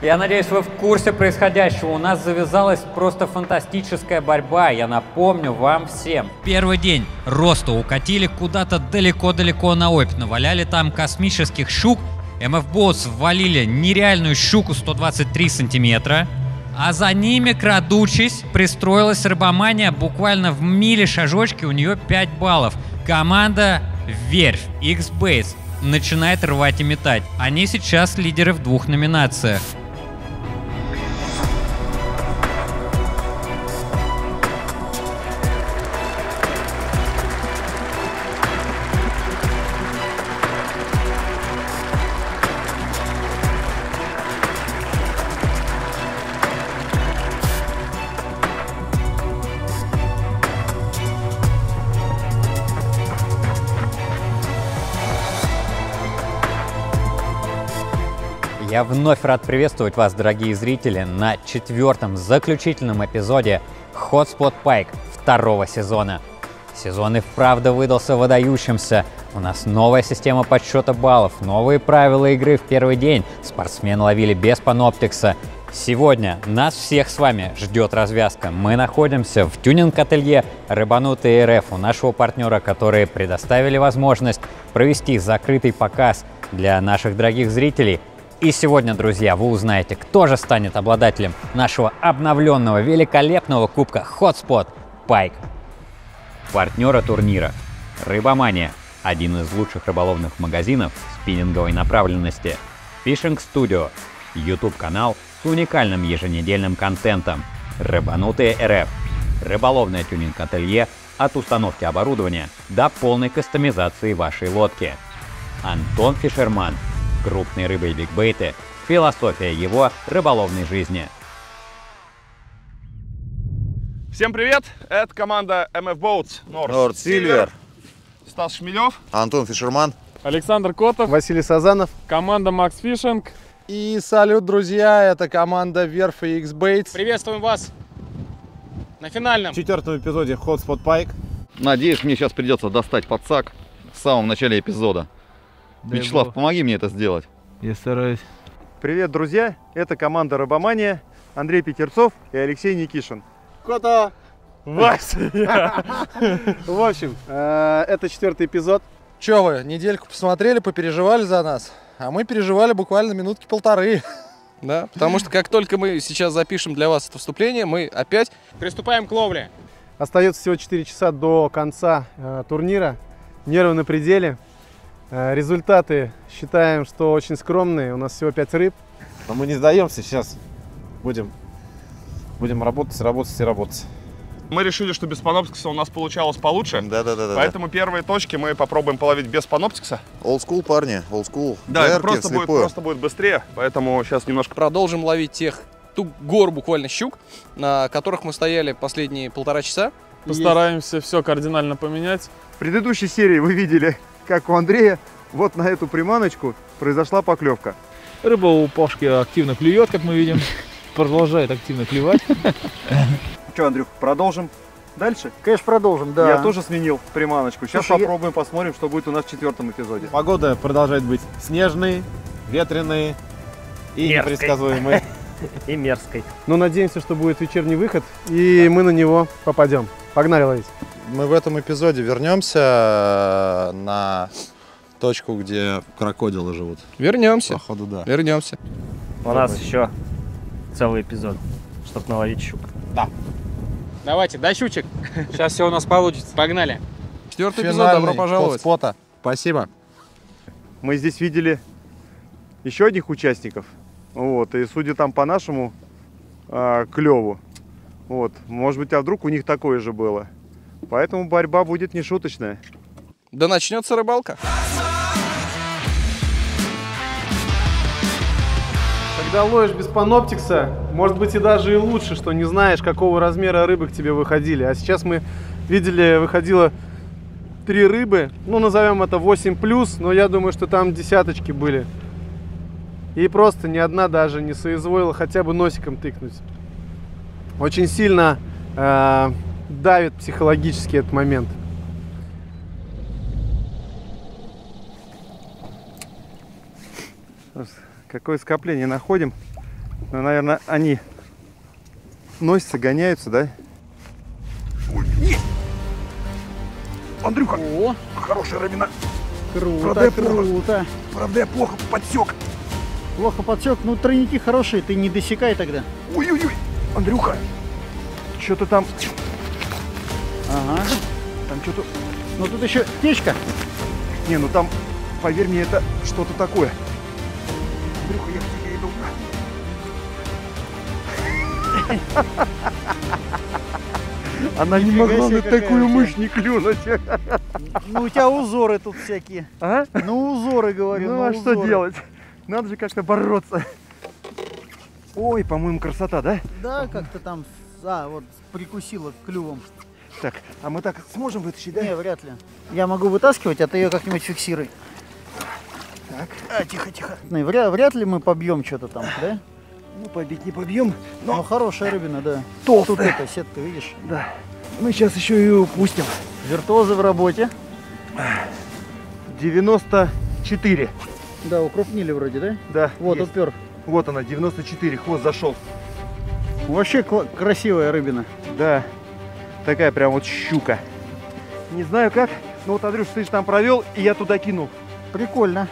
Я надеюсь, вы в курсе происходящего. У нас завязалась просто фантастическая борьба. Я напомню вам всем. Первый день роста укатили куда-то далеко-далеко на Обь. Наваляли там космических щук. MF Boats ввалили нереальную щуку 123 сантиметра. А за ними, крадучись, пристроилась рыбомания. Буквально в миле шажочки, у нее 5 баллов. Команда Верфь, X-Base, начинает рвать и метать. Они сейчас лидеры в 2 номинациях. Я вновь рад приветствовать вас, дорогие зрители, на 4-м заключительном эпизоде Hotspot Pike 2-го сезона. Сезон и вправду выдался выдающимся. У нас новая система подсчета баллов, новые правила игры в первый день. Спортсмены ловили без паноптикса. Сегодня нас всех с вами ждет развязка. Мы находимся в тюнинг-ателье Рыбанутые РФ у нашего партнера, которые предоставили возможность провести закрытый показ для наших дорогих зрителей. И сегодня, друзья, вы узнаете, кто же станет обладателем нашего обновленного великолепного кубка Hotspot Pike. Партнеры турнира Рыбомания, один из лучших рыболовных магазинов спиннинговой направленности. Fishing Studio, YouTube-канал с уникальным еженедельным контентом. Рыбанутые РФ, рыболовное тюнинг-ателье от установки оборудования до полной кастомизации вашей лодки. Антон Фишерман, крупные рыбы и бигбейты, философия его рыболовной жизни. Всем привет! Это команда MF Boats North Silver. Стас Шмелев, Антон Фишерман, Александр Котов, Василий Сазанов, команда Max Fishing. И салют, друзья, это команда Верфь и X-Baits. Приветствуем вас на финальном В 4-м эпизоде Hotspot Pike. надеюсь, мне сейчас придется достать подсак в самом начале эпизода. Вячеслав, помоги мне это сделать. Я стараюсь. Привет, друзья! Это команда Рыбомания, Андрей Петерцов и Алексей Никишин. Кота! Вася! В общем, это 4-й эпизод. Че вы, недельку посмотрели, попереживали за нас? А мы переживали буквально минутки полторы. Да, потому что как только мы сейчас запишем для вас это вступление, мы опять приступаем к ловле. Остается всего 4 часа до конца турнира. Нервы на пределе. Результаты считаем, что очень скромные. У нас всего 5 рыб. Но мы не сдаемся, сейчас будем работать. мы решили, что без паноптикса у нас получалось получше. Да. Поэтому первые точки мы попробуем половить без паноптикса. Old school, парни, old school. Да, это Яркие, просто будет быстрее, поэтому сейчас немножко... Продолжим ловить ту гору буквально щук, на которых мы стояли последние 1,5 часа. Постараемся все кардинально поменять. В предыдущей серии вы видели, как у Андрея вот на эту приманочку произошла поклевка. Рыба у Пашки активно клюет, как мы видим. Продолжает активно клевать. Что, Андрюх, продолжим дальше? Конечно, продолжим, да. Я тоже сменил приманочку. Сейчас Слушай, попробуем, посмотрим, что будет у нас в 4-м эпизоде. Погода продолжает быть снежной, ветреной и непредсказуемой. И мерзкой. Но надеемся, что будет вечерний выход, и мы на него попадем. Погнали ловить. Мы в этом эпизоде вернемся на точку, где крокодилы живут. Вернемся. Походу, да. Вернемся. У нас еще целый эпизод, чтобы наловить щук. Да. Давайте, до щучек. Сейчас все у нас получится. Погнали. 4-й эпизод, добро пожаловать. Hotspot. Спасибо. Мы здесь видели еще одних участников. Вот, и судя там по нашему клеву, вот, может быть, а вдруг у них такое же было. Поэтому борьба будет нешуточная. Да начнется рыбалка. Когда ловишь без паноптикса, может быть и даже и лучше, что не знаешь, какого размера рыбы к тебе выходили. А сейчас мы видели, выходило 3 рыбы, ну назовем это 8+, но я думаю, что там десяточки были. И просто ни одна даже не соизволила хотя бы носиком тыкнуть. Очень сильно давит психологически этот момент. Какое скопление находим. Ну, наверное, они носятся, гоняются, да? Андрюха, о, хорошая рыбина. Круто, круто. Правда, я плохо подсек. Плохо подсек, ну тройники хорошие, ты не досекай тогда. Ой-ой-ой, Андрюха, что-то там... Ага. Там что-то... Ну тут еще печка. Не, ну там, поверь мне, это что-то такое. Андрюха, я к тебе иду. Она не могла на такую мышь не клюнуть. Ну у тебя узоры тут всякие. А? Ну узоры, говорю. Ну а что делать? Надо же как-то бороться. Ой, по-моему, красота, да? Да, как-то там, вот прикусила клювом. Так, а мы так сможем вытащить, да? Не, вряд ли. Я могу вытаскивать, а ты ее как-нибудь фиксируй. Так. Тихо, тихо. Вряд ли мы побьем что-то там, да? Ну, побить не побьем, но... Ну, хорошая рыбина, да. Толстая. Тут эта сетка, видишь? Да. Мы сейчас еще ее упустим. Виртуозы в работе. 94. Да, укрупнили вроде, да? Да. Вот, есть. упер. Вот она, 94, хвост зашел. Вообще красивая рыбина. Да. Такая прям вот щука. Не знаю как, но вот, Андрюш, ты же там провел, и я туда кинул. Прикольно.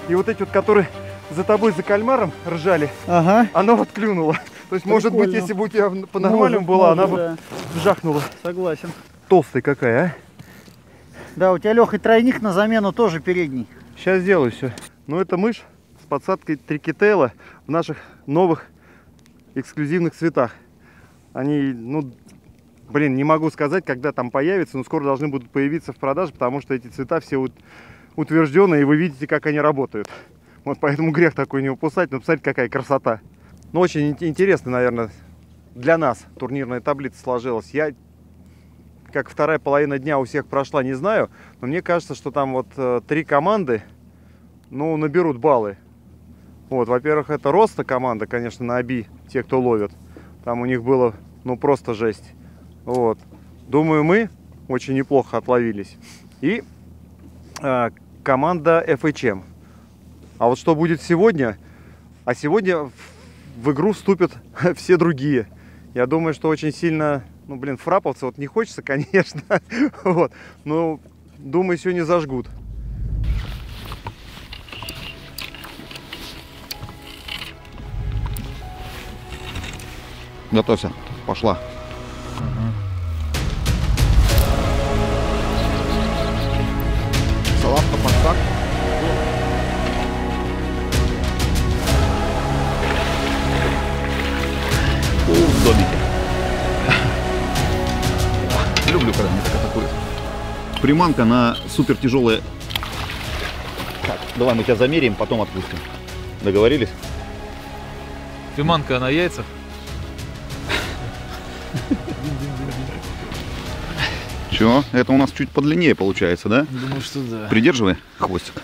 И вот эти вот, которые за тобой, за кальмаром ржали, ага, она вот клюнула. То есть, может быть, если бы у тебя по-нормальному была, она бы вжахнула. Согласен. Толстая какая, а? Да, у тебя, Леха, тройник на замену тоже передний. Сейчас сделаю все. Ну, это мышь с подсадкой трикетейла в наших новых эксклюзивных цветах. Они, ну, блин, не могу сказать, когда там появятся, но скоро должны будут появиться в продаже, потому что эти цвета все утвержденные, и вы видите, как они работают. Вот поэтому грех такой не упускать, но посмотрите, какая красота. Ну, очень интересно, наверное, для нас турнирная таблица сложилась. Я, как вторая половина дня у всех прошла, не знаю, но мне кажется, что там вот 3 команды, ну, наберут баллы. Вот, во-первых, это Роста команда, конечно, на Оби, те, кто ловят. Там у них было, ну, просто жесть. Вот. Думаю, мы очень неплохо отловились. И команда FHM. А вот что будет сегодня? А сегодня в игру вступят все другие. Я думаю, что очень сильно, ну, блин, фраповаться вот не хочется, конечно. Вот. Но, думаю, сегодня зажгут. Готовься, пошла. Салатка, подсак. В домике. Люблю, когда меня так атакуют. Приманка на супер тяжелые. Так, давай мы тебя замеряем, потом отпустим. Договорились? Приманка на яйцах. Чё? Это у нас чуть подлиннее получается, да? Думаю, что да. Придерживай хвостик.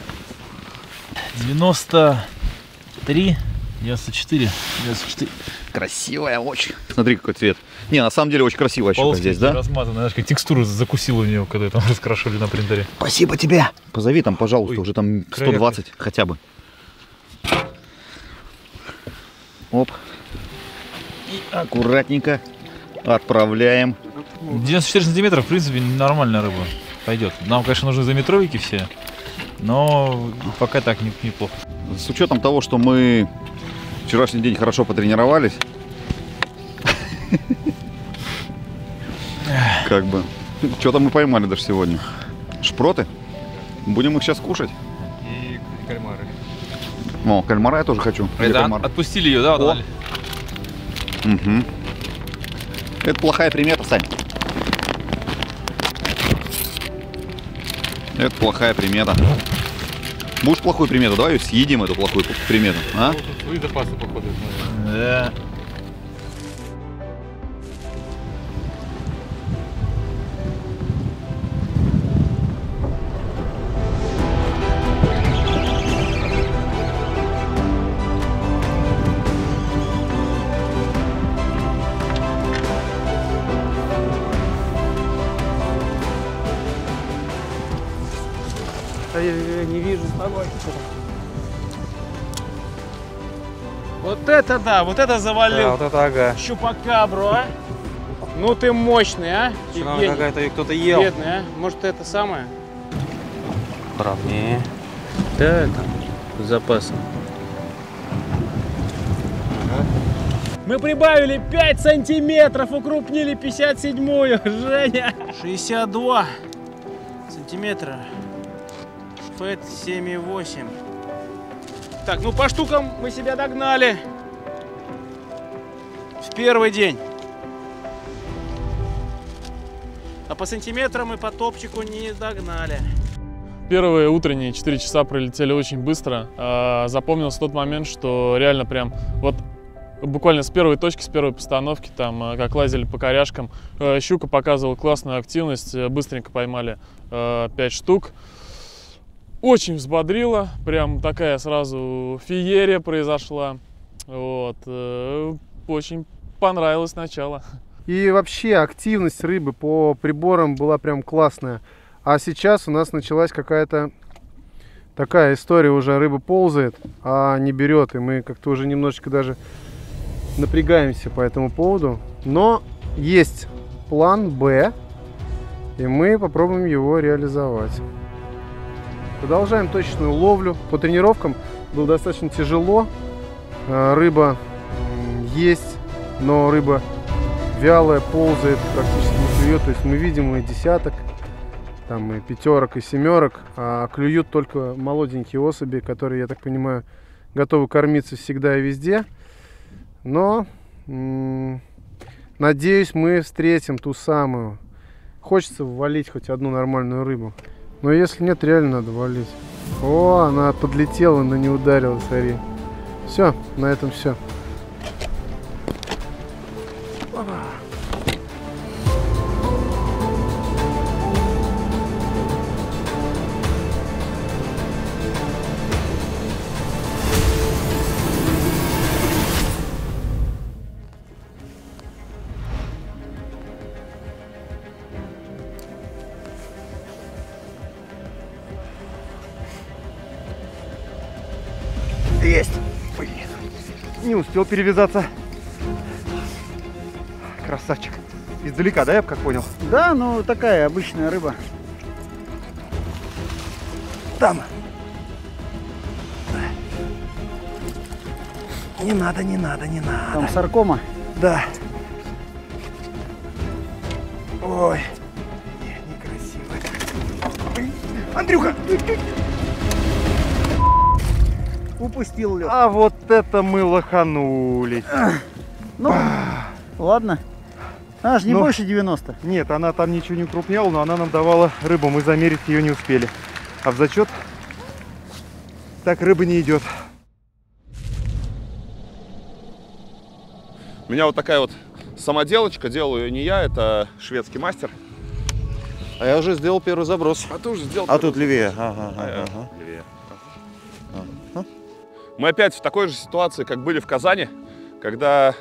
93, 94, 94. Красивая очень. Смотри, какой цвет. Не, на самом деле очень красивая щука здесь, да? Размазанная, знаешь, как текстуру закусила у нее, когда там раскрашивали на принтере. Спасибо тебе. Позови там, пожалуйста, уже там 120 хотя бы. Оп. И аккуратненько отправляем. 94 сантиметра, в принципе, нормальная рыба. Пойдет. Нам, конечно, нужны заметровики все, но пока так неплохо. С учетом того, что мы вчерашний день хорошо потренировались, как бы, что-то мы поймали даже сегодня. Шпроты. Будем их сейчас кушать. И кальмары. О, кальмара я тоже хочу. Это отпустили ее, да? Угу. Это плохая примета, Сань. Это плохая примета. Будешь плохую примету? Давай съедим эту плохую примету. А? Свои запасы, походу. Да. Я не вижу с тобой. Вот это да, вот это завалил. Да, вот это ага. Щупакабру, а? Ну ты мощный, а? Она какая-то ее кто-то ел. Бедный, а? Может это самое? Брат, не. Да, там, с запасом. Мы прибавили 5 сантиметров, укрупнили 57-ю, Женя. 62 сантиметра. Фэт 7,8. Так, ну по штукам мы себя догнали. В первый день. А по сантиметрам и по топчику не догнали. Первые утренние 4 часа пролетели очень быстро. Запомнился тот момент, что реально прям вот буквально с первой точки, с первой постановки, там как лазили по коряшкам, щука показывала классную активность, быстренько поймали 5 штук. Очень взбодрило, прям такая сразу феерия произошла. Вот. Очень понравилось начало. И вообще активность рыбы по приборам была прям классная. А сейчас у нас началась какая-то такая история, уже рыба ползает, а не берет. И мы как-то уже немножечко даже напрягаемся по этому поводу. Но есть план Б, и мы попробуем его реализовать. Продолжаем точечную ловлю. По тренировкам было достаточно тяжело. Рыба есть, но рыба вялая, ползает, практически не клюет. То есть мы видим и десяток, там и пятерок, и семерок, а клюют только молоденькие особи, которые, я так понимаю, готовы кормиться всегда и везде. Но надеюсь, мы встретим ту самую. Хочется ввалить хоть одну нормальную рыбу. Но если нет, реально надо валить. О, она подлетела, но не ударила, смотри. Все, на этом все. Есть! Блин, не успел перевязаться. Красавчик. Издалека, да, я как понял? Да, ну такая обычная рыба. Там. Не надо, не надо, не надо. Там саркома? Да. Ой. Некрасиво. Андрюха! Упустил лед. А вот это мы лоханулись. Ну, ладно. Она же не Ну, больше 90. Нет, она там ничего не укрупняла, но она нам давала рыбу. Мы замерить ее не успели. А в зачет так рыба не идет. У меня вот такая вот самоделочка, делаю ее не я, это шведский мастер. А я уже сделал первый заброс. А ты уже сделал А тут левее. Ага, левее. Мы опять в такой же ситуации, как были в Казани, когда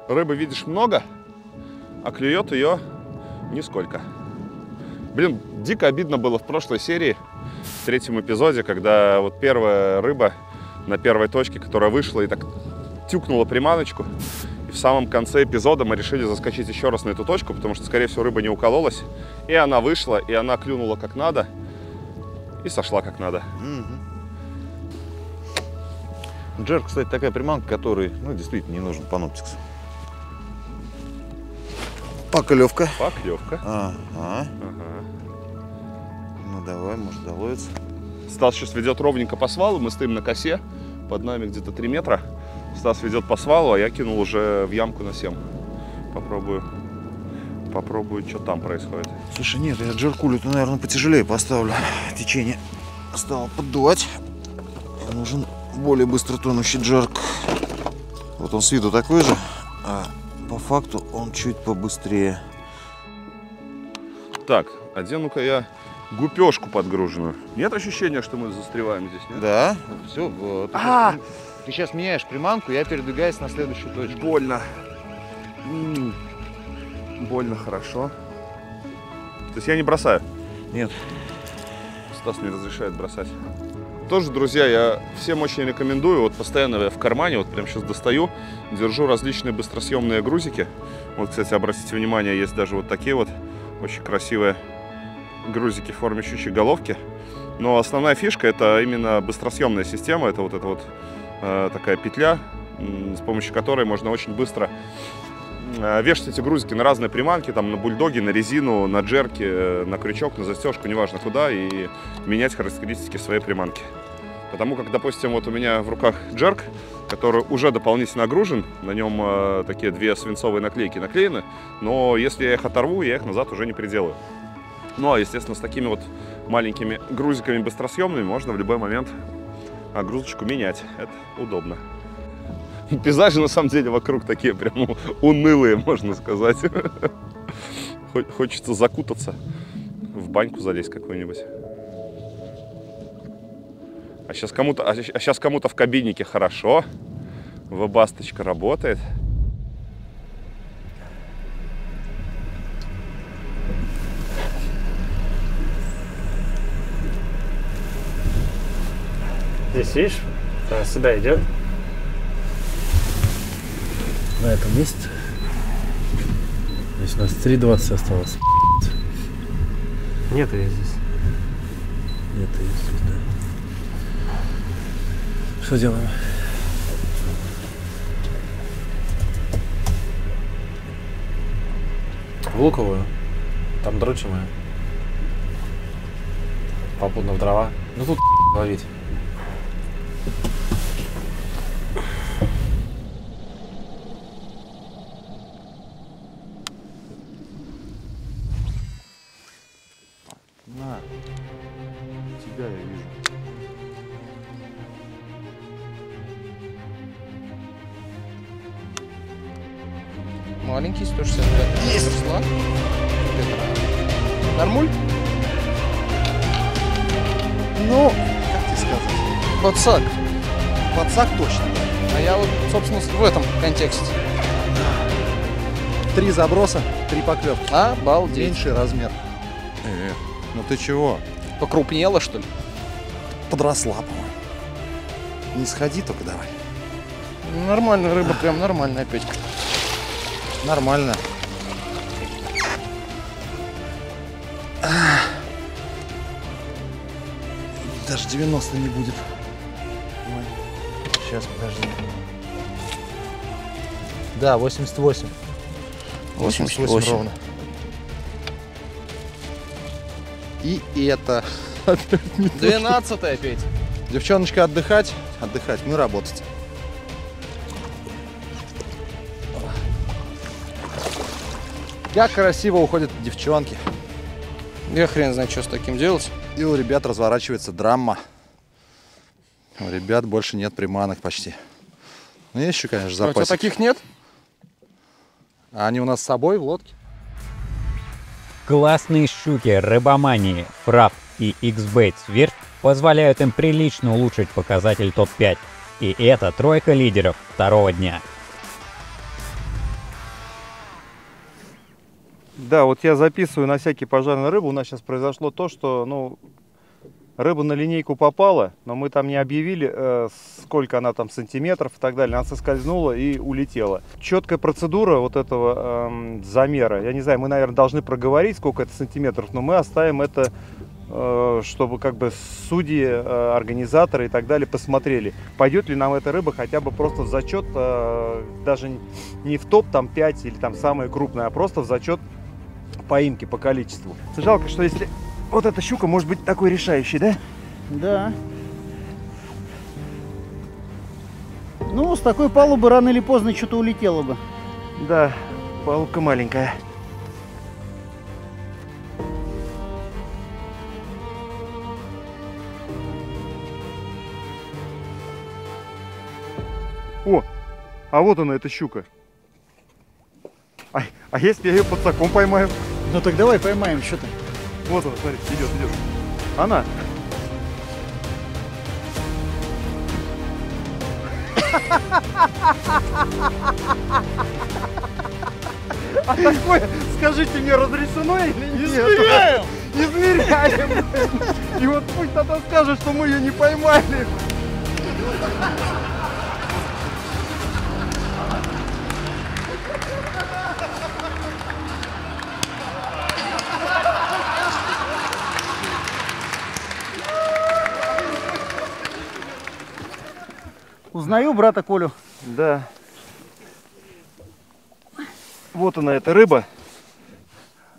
рыбы видишь много, а клюет ее нисколько. Блин, дико обидно было в прошлой серии, в 3-м эпизоде, когда вот первая рыба на первой точке, которая вышла и так тюкнула приманочку. И в самом конце эпизода мы решили заскочить еще раз на эту точку, потому что, скорее всего, рыба не укололась. И она вышла, и она клюнула как надо, и сошла как надо. Джерк, кстати, такая приманка, которой, ну, действительно не нужен паноптикс. Поклевка. Поклевка. Ага. Ну давай, может доловится. Стас сейчас ведет ровненько по свалу, мы стоим на косе, под нами где-то 3 метра. Стас ведет по свалу, а я кинул уже в ямку на 7. Попробую, что там происходит. Слушай, нет, я джеркулю-то, наверное, потяжелее поставлю. Течение стало поддувать. Нужен более быстро тонущий джерк. Вот он с виду такой же, а по факту он чуть побыстрее. Так, одену-ка я гупешку подгруженную. Нет ощущения, что мы застреваем здесь, нет? Да, все. Ты сейчас меняешь приманку, я передвигаюсь на следующую точку. Больно. Больно, хорошо. То есть я не бросаю? Нет. Стас не разрешает бросать. Тоже, друзья, я всем очень рекомендую. Вот постоянно я в кармане, вот прямо сейчас достаю, держу различные быстросъемные грузики. Вот, кстати, обратите внимание, есть даже вот такие вот очень красивые грузики в форме щучьей головки. Но основная фишка — это именно быстросъемная система. Это вот эта вот такая петля, с помощью которой можно очень быстро вешать эти грузики на разные приманки, там на бульдоги, на резину, на джерки, на крючок, на застежку, неважно куда, и менять характеристики своей приманки. Потому как, допустим, вот у меня в руках джерк, который уже дополнительно огружен, на нем такие две свинцовые наклейки наклеены, но если я их оторву, я их назад уже не приделаю. Ну а, естественно, с такими вот маленькими грузиками быстросъемными можно в любой момент огрузочку менять. Это удобно. Пейзажи, на самом деле, вокруг такие прям унылые, можно сказать. Хочется закутаться, в баньку залезть какую-нибудь. А сейчас кому-то в кабиннике хорошо. Вебасточка работает. Здесь, видишь, сюда идет. На этом месте. Здесь у нас 3,20 осталось. Нет ее здесь. Нет ее здесь, да. Что делаем? В луковую. Там дрочимая. Попутно в дрова. Ну тут ловить. На. Тебя я вижу. Маленький, 165. Есть! Нормуль? Ну, как тебе сказать? Подсак. Подсак точно. А я вот, собственно, в этом контексте. 3 заброса, 3 поклевки. Обалдеть. Меньший размер. Ну ты чего? Покрупнела, что ли? Подросла, по-моему. Не сходи только давай. Нормальная рыба, прям нормальная, Петька. Нормально. Даже 90 не будет. Ой. Сейчас, подожди. Да, 88. 88 ровно. И это... 12-я, Петь. Девчоночка, отдыхать. Отдыхать, мы работать. Как красиво уходят девчонки. Я хрен знает, что с таким делать. И у ребят разворачивается драма. У ребят больше нет приманок почти. Ну, есть еще, конечно, запасик. А у тебя таких нет? А они у нас с собой в лодке. Классные щуки рыбомании, Фрап и X-Bait Сверф позволяют им прилично улучшить показатель топ-5. И это тройка лидеров второго дня. Да, вот я записываю на всякий пожар на рыбу. У нас сейчас произошло то, что, ну, рыба на линейку попала, но мы там не объявили, сколько она там сантиметров и так далее. Она соскользнула и улетела. Четкая процедура вот этого замера. Я не знаю, мы, наверное, должны проговорить, сколько это сантиметров, но мы оставим это, чтобы как бы судьи, организаторы и так далее посмотрели, пойдет ли нам эта рыба хотя бы просто в зачет, даже не в топ там 5 или там самая крупная, а просто в зачет поимки по количеству. Жалко, что если вот эта щука может быть такой решающей, да? Да. Ну, с такой палубы рано или поздно что-то улетело бы. Да, палубка маленькая. О, а вот она, эта щука. А если я ее подсаком поймаю? Ну так давай поймаем, что ты. Вот она, смотри, идет. Она. А такое, скажите мне, разрешено или нет? измеряем. И вот пусть тогда скажет, что мы ее не поймали. Узнаю брата Колю. Да. Вот она, эта рыба.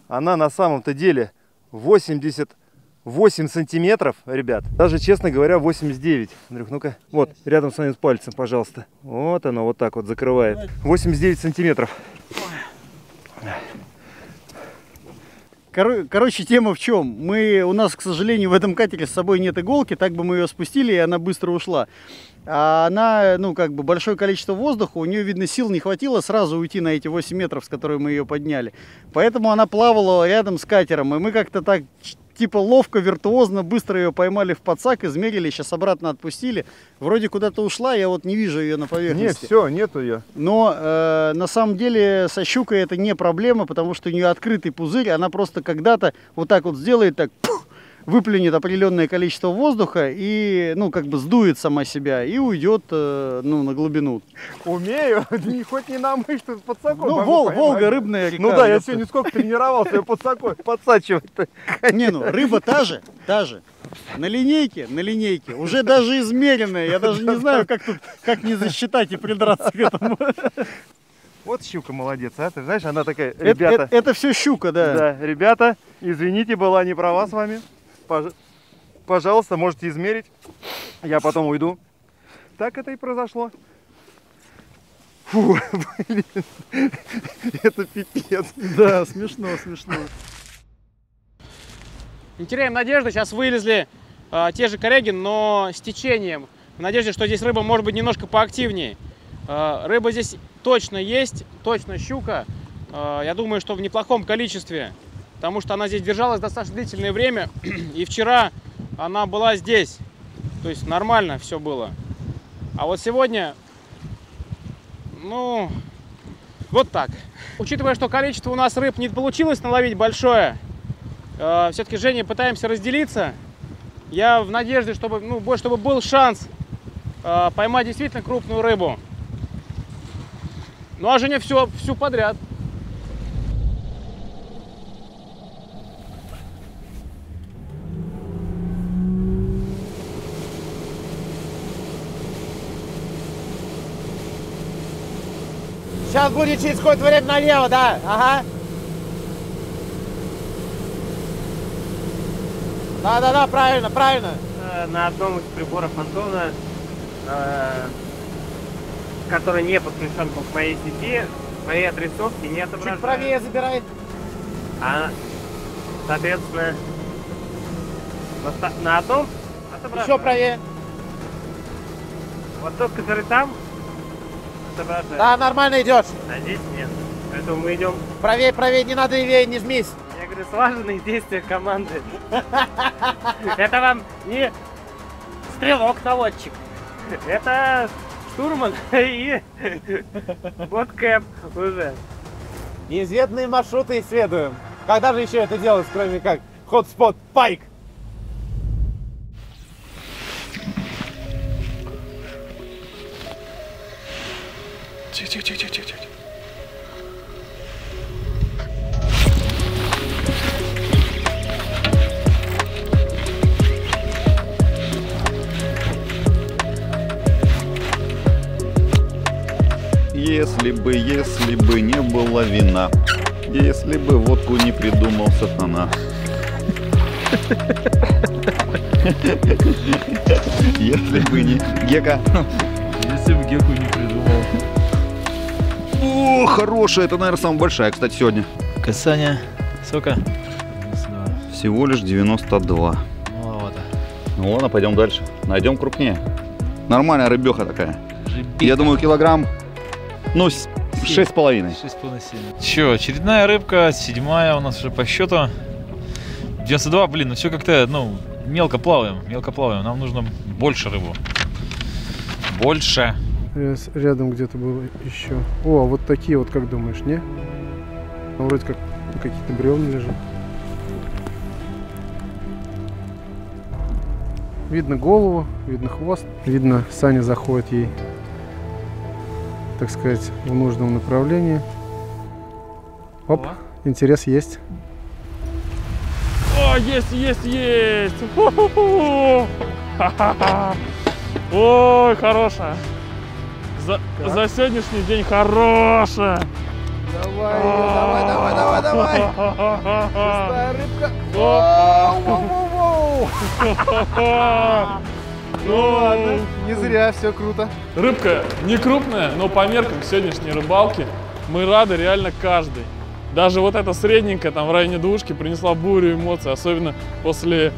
Она на самом-то деле 88 сантиметров, ребят. Даже, честно говоря, 89. Андрюх, ну-ка. Вот, рядом с моим пальцем, пожалуйста. Вот оно, вот так вот закрывает. 89 сантиметров. Короче, тема в чем? У нас, к сожалению, в этом катере с собой нет иголки, так бы мы ее спустили, и она быстро ушла. А она, ну, как бы, большое количество воздуха, у нее, видно, сил не хватило сразу уйти на эти 8 метров, с которой мы ее подняли. Поэтому она плавала рядом с катером, и мы как-то так, типа, ловко, виртуозно, быстро ее поймали в подсак, измерили, сейчас обратно отпустили. Вроде куда-то ушла, я вот не вижу ее на поверхности. Нет, все, нету ее. Но на самом деле со щукой это не проблема, потому что у нее открытый пузырь, она просто когда-то вот так вот сделает, так выплюнет определенное количество воздуха и, ну, как бы сдует сама себя и уйдет, ну, на глубину. Умею, хоть не на мышь, что подсаком. Ну, Волга, рыбная река. Ну да, я сегодня сколько тренировался, я подсачивать-то. Не, ну, рыба та же. На линейке, уже даже измеренная, я даже не знаю, как не засчитать и придраться к этому. Вот щука молодец, а? Ты знаешь, она такая, ребята... Это все щука, да. Да, ребята, извините, была не права с вами. Пожалуйста, можете измерить. Я потом уйду. Так это и произошло. Фу, блин. Это пипец. Да, смешно. Не теряем надежды, сейчас вылезли те же коряги, но с течением. В надежде, что здесь рыба может быть немножко поактивнее. Рыба здесь точно есть, точно щука. Я думаю, что в неплохом количестве, потому что она здесь держалась достаточно длительное время. И вчера она была здесь, то есть нормально все было. А вот сегодня, ну, вот так. Учитывая, что количество у нас рыб не получилось наловить большое, все-таки с Женей пытаемся разделиться. Я в надежде, чтобы был шанс поймать действительно крупную рыбу. Ну а Женя всю подряд. Сейчас будет через какое-то время налево, да? Ага. Да, правильно. На одном из приборов Антона, который не подключен к моей сети, моей отрисовки не отображает. Чуть правее забирай. Соответственно, на одном отображает. Еще правее. Вот тот, который там, отображает. Да, нормально идешь. А здесь нет. Поэтому мы идем. Правее, не надо левее, не жмись. Я говорю, слаженные действия команды. Это вам не стрелок-наводчик. Это штурман и вот Кэп уже. Неизведанные маршруты исследуем. Когда же еще это делать, кроме как Hotspot Pike? Тихо. Если бы не было вина, если бы водку не придумал сатана. Если бы не Гека. Если бы Геку не придумал. О, хорошая, это, наверное, самая большая, кстати, сегодня. Касание. Сколько? Всего лишь 92. Маловато. Ну ладно, пойдем дальше. Найдем крупнее. Нормальная рыбеха такая. Жибика. Я думаю, килограмм, ну, 6,5. 6,5-7. Че, очередная рыбка, 7-я у нас уже по счету. 92, блин, ну все как-то, ну, мелко плаваем. Нам нужно больше рыбу. Больше. Рядом где-то было еще. О, вот такие вот, как думаешь, не? Ну, вроде как какие-то бревна лежат. Видно голову, видно хвост, видно, Саня заходит ей, так сказать, в нужном направлении. Оп, интерес есть. О, есть, есть, есть! Ой, хорошая. За сегодняшний день хорошая. Давай, давай, давай, давай, давай. Шестая рыбка. Ну ладно, не зря, все круто. Рыбка не крупная, но по меркам сегодняшней рыбалки мы рады реально каждый. Даже вот эта средненькая, там в районе двушки, принесла бурю эмоций, особенно после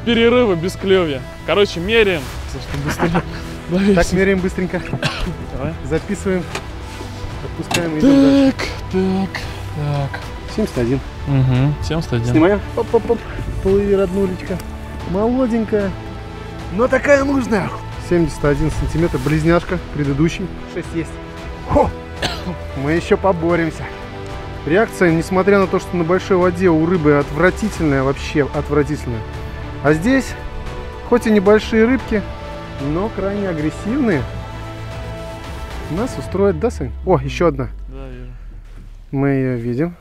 перерыва без клёвья. Короче, меряем. Быстрее. Так, меряем быстренько. Давай. Записываем. Отпускаем и идем дальше. Так. 71. Угу, 71. Снимаем. Оп-оп-оп. Плыви, роднулечка. Молоденькая. Но такая нужная. 71 сантиметр. Близняшка. Предыдущий. 6 есть. Хо! Мы еще поборемся. Реакция, несмотря на то, что на большой воде у рыбы отвратительная, вообще отвратительная. А здесь, хоть и небольшие рыбки, но крайне агрессивные. Нас устроит, да, Сань? О, еще одна. Да, вижу. Мы ее видим.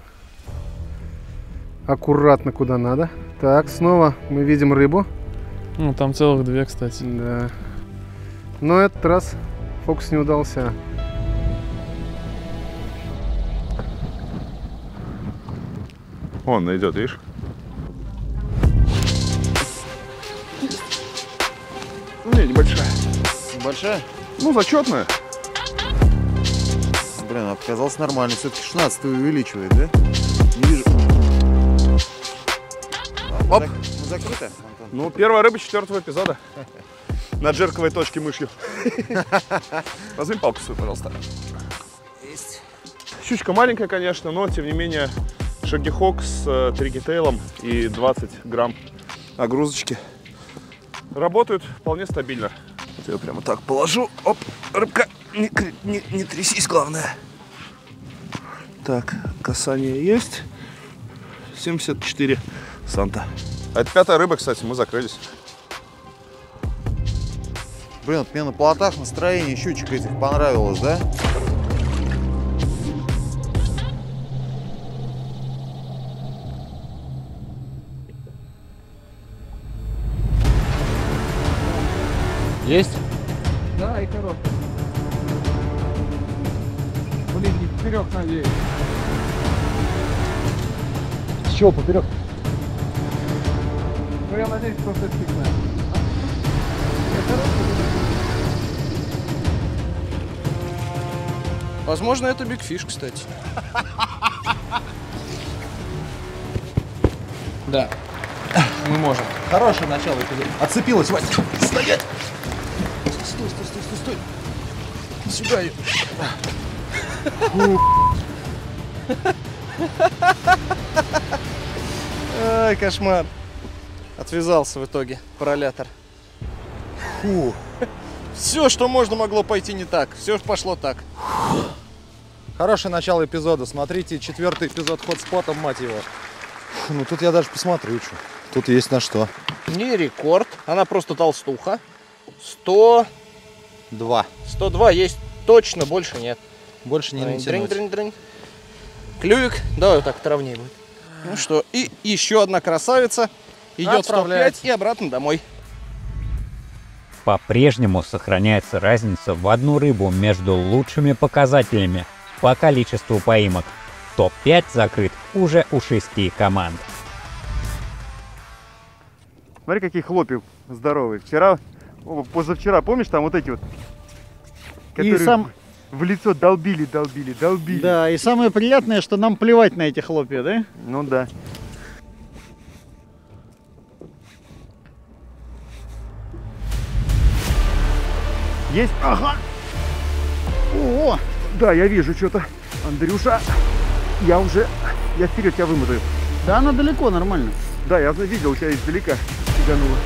Аккуратно, куда надо. Так, снова мы видим рыбу. Ну, там целых две, кстати. Да. Но этот раз фокус не удался. Вон идет, видишь? Не, небольшая. Небольшая? Ну, зачетная. Блин, а показалось нормально. Все-таки 16 увеличивает, да? Не вижу. Оп. Закрыто, Антон? Ну, первая рыба 4-го эпизода. На джерковой точке мышью. Возьми палку свою, пожалуйста. Есть. Щучка маленькая, конечно, но, тем не менее, шагихок с трикетейлом и 20 грамм нагрузочки работают вполне стабильно. Вот я прямо так положу. Оп, рыбка, не трясись, главное. Так, касание есть. 74 санта. А это 5-я рыба, кстати, мы закрылись. Блин, вот мне на плотах настроение щучек этих понравилось, да? Есть? Да, и короткий. Блин, не поперек, надеюсь. С чего поперек? Ну, я надеюсь, просто стикнет. Возможно, это бигфиш, кстати. Да, мы можем. Хорошее начало эпизода. Отцепилась, Вась. Стоять! Стой, стой, стой, стой, стой. Сюда ее. Ай, кошмар. Отвязался в итоге, паралятор. Фу. Все, что можно, могло пойти не так. Все пошло так. Хорошее начало эпизода. Смотрите 4-й эпизод Хотспота, мать его. Фу, ну тут я даже посмотрю, что. Тут есть на что. Не рекорд, она просто толстуха. 102. 102 есть точно, больше нет. Больше не тянуть. Дрынь. Клювик, давай вот так травнее будет. Ну что, и еще одна красавица идет в топ-5 и обратно домой. По-прежнему сохраняется разница в одну рыбу между лучшими показателями по количеству поимок. Топ-5 закрыт уже у 6 команд. Смотри, какие хлопья здоровые. Позавчера, помнишь, там вот эти вот, которые в лицо долбили. Да, и самое приятное, что нам плевать на эти хлопья, да? Ну да. Есть? Ага. О, да, я вижу что-то. Андрюша, я вперед тебя вымотаю. Да, она далеко, нормально. Да, я видел, у тебя издалека тягануло.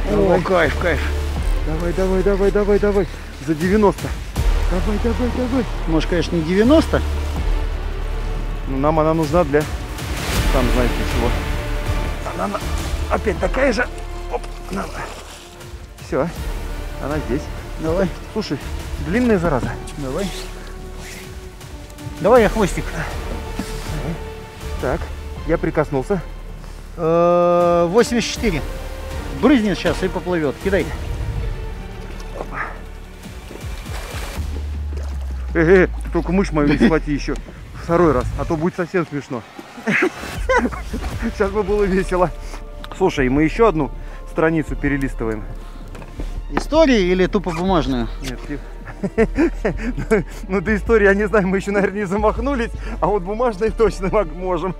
О, кайф. Давай. За 90. Давай. Может, конечно, не 90. Но нам она нужна для, сам знаете чего. Она опять такая же. Оп, Все, она здесь. Давай. Слушай, длинная зараза. Давай. Давай я хвостик. Так, я прикоснулся. 84. Брызнет сейчас и поплывет. Кидай. Только мышь мою не схвати еще. Второй раз, а то будет совсем смешно. Сейчас бы было весело. Слушай, мы еще одну страницу перелистываем. Истории или тупо бумажную? Нет, ну до истории, я не знаю, мы еще, наверное, не замахнулись, а вот бумажной точно можем.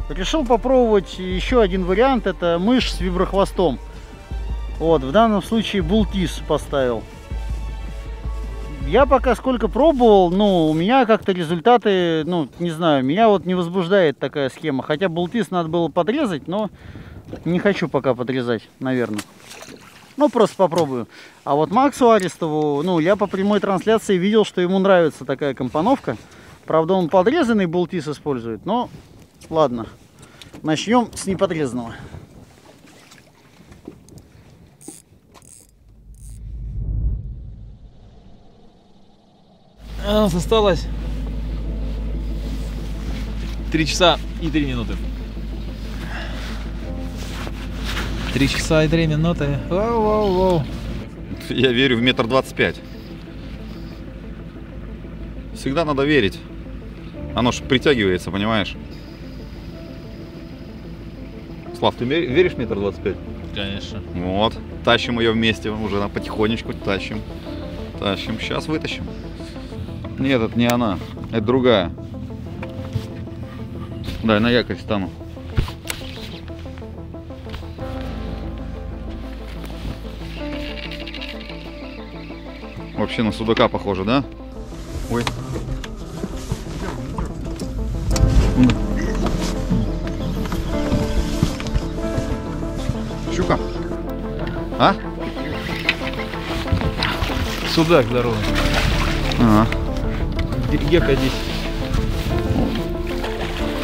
Решил попробовать еще один вариант, это мышь с виброхвостом. Вот, в данном случае Бултис поставил. Я пока сколько пробовал, ну, у меня как-то результаты, ну, не знаю, меня вот не возбуждает такая схема. Хотя Бултис надо было подрезать, но не хочу пока подрезать, наверное. Ну, просто попробую. А вот Максу Арестову, ну, я по прямой трансляции видел, что ему нравится такая компоновка. Правда, он подрезанный Бултис использует, но ладно. Начнем с неподрезанного. У нас осталось 3 часа и 3 минуты. 3 часа и 3 минуты. Воу-воу-воу. Я верю в 1,25 м. Всегда надо верить. Оно ж притягивается, понимаешь? Слав, ты веришь в 1,25 м? Конечно. Вот. Тащим ее вместе, уже потихонечку тащим. Тащим. Сейчас вытащим. Нет, это не она. Это другая. Дай на якорь стану. Вообще на судака похоже, да? Ой. Щука? А? Судак здоровый. Ага. Гека здесь.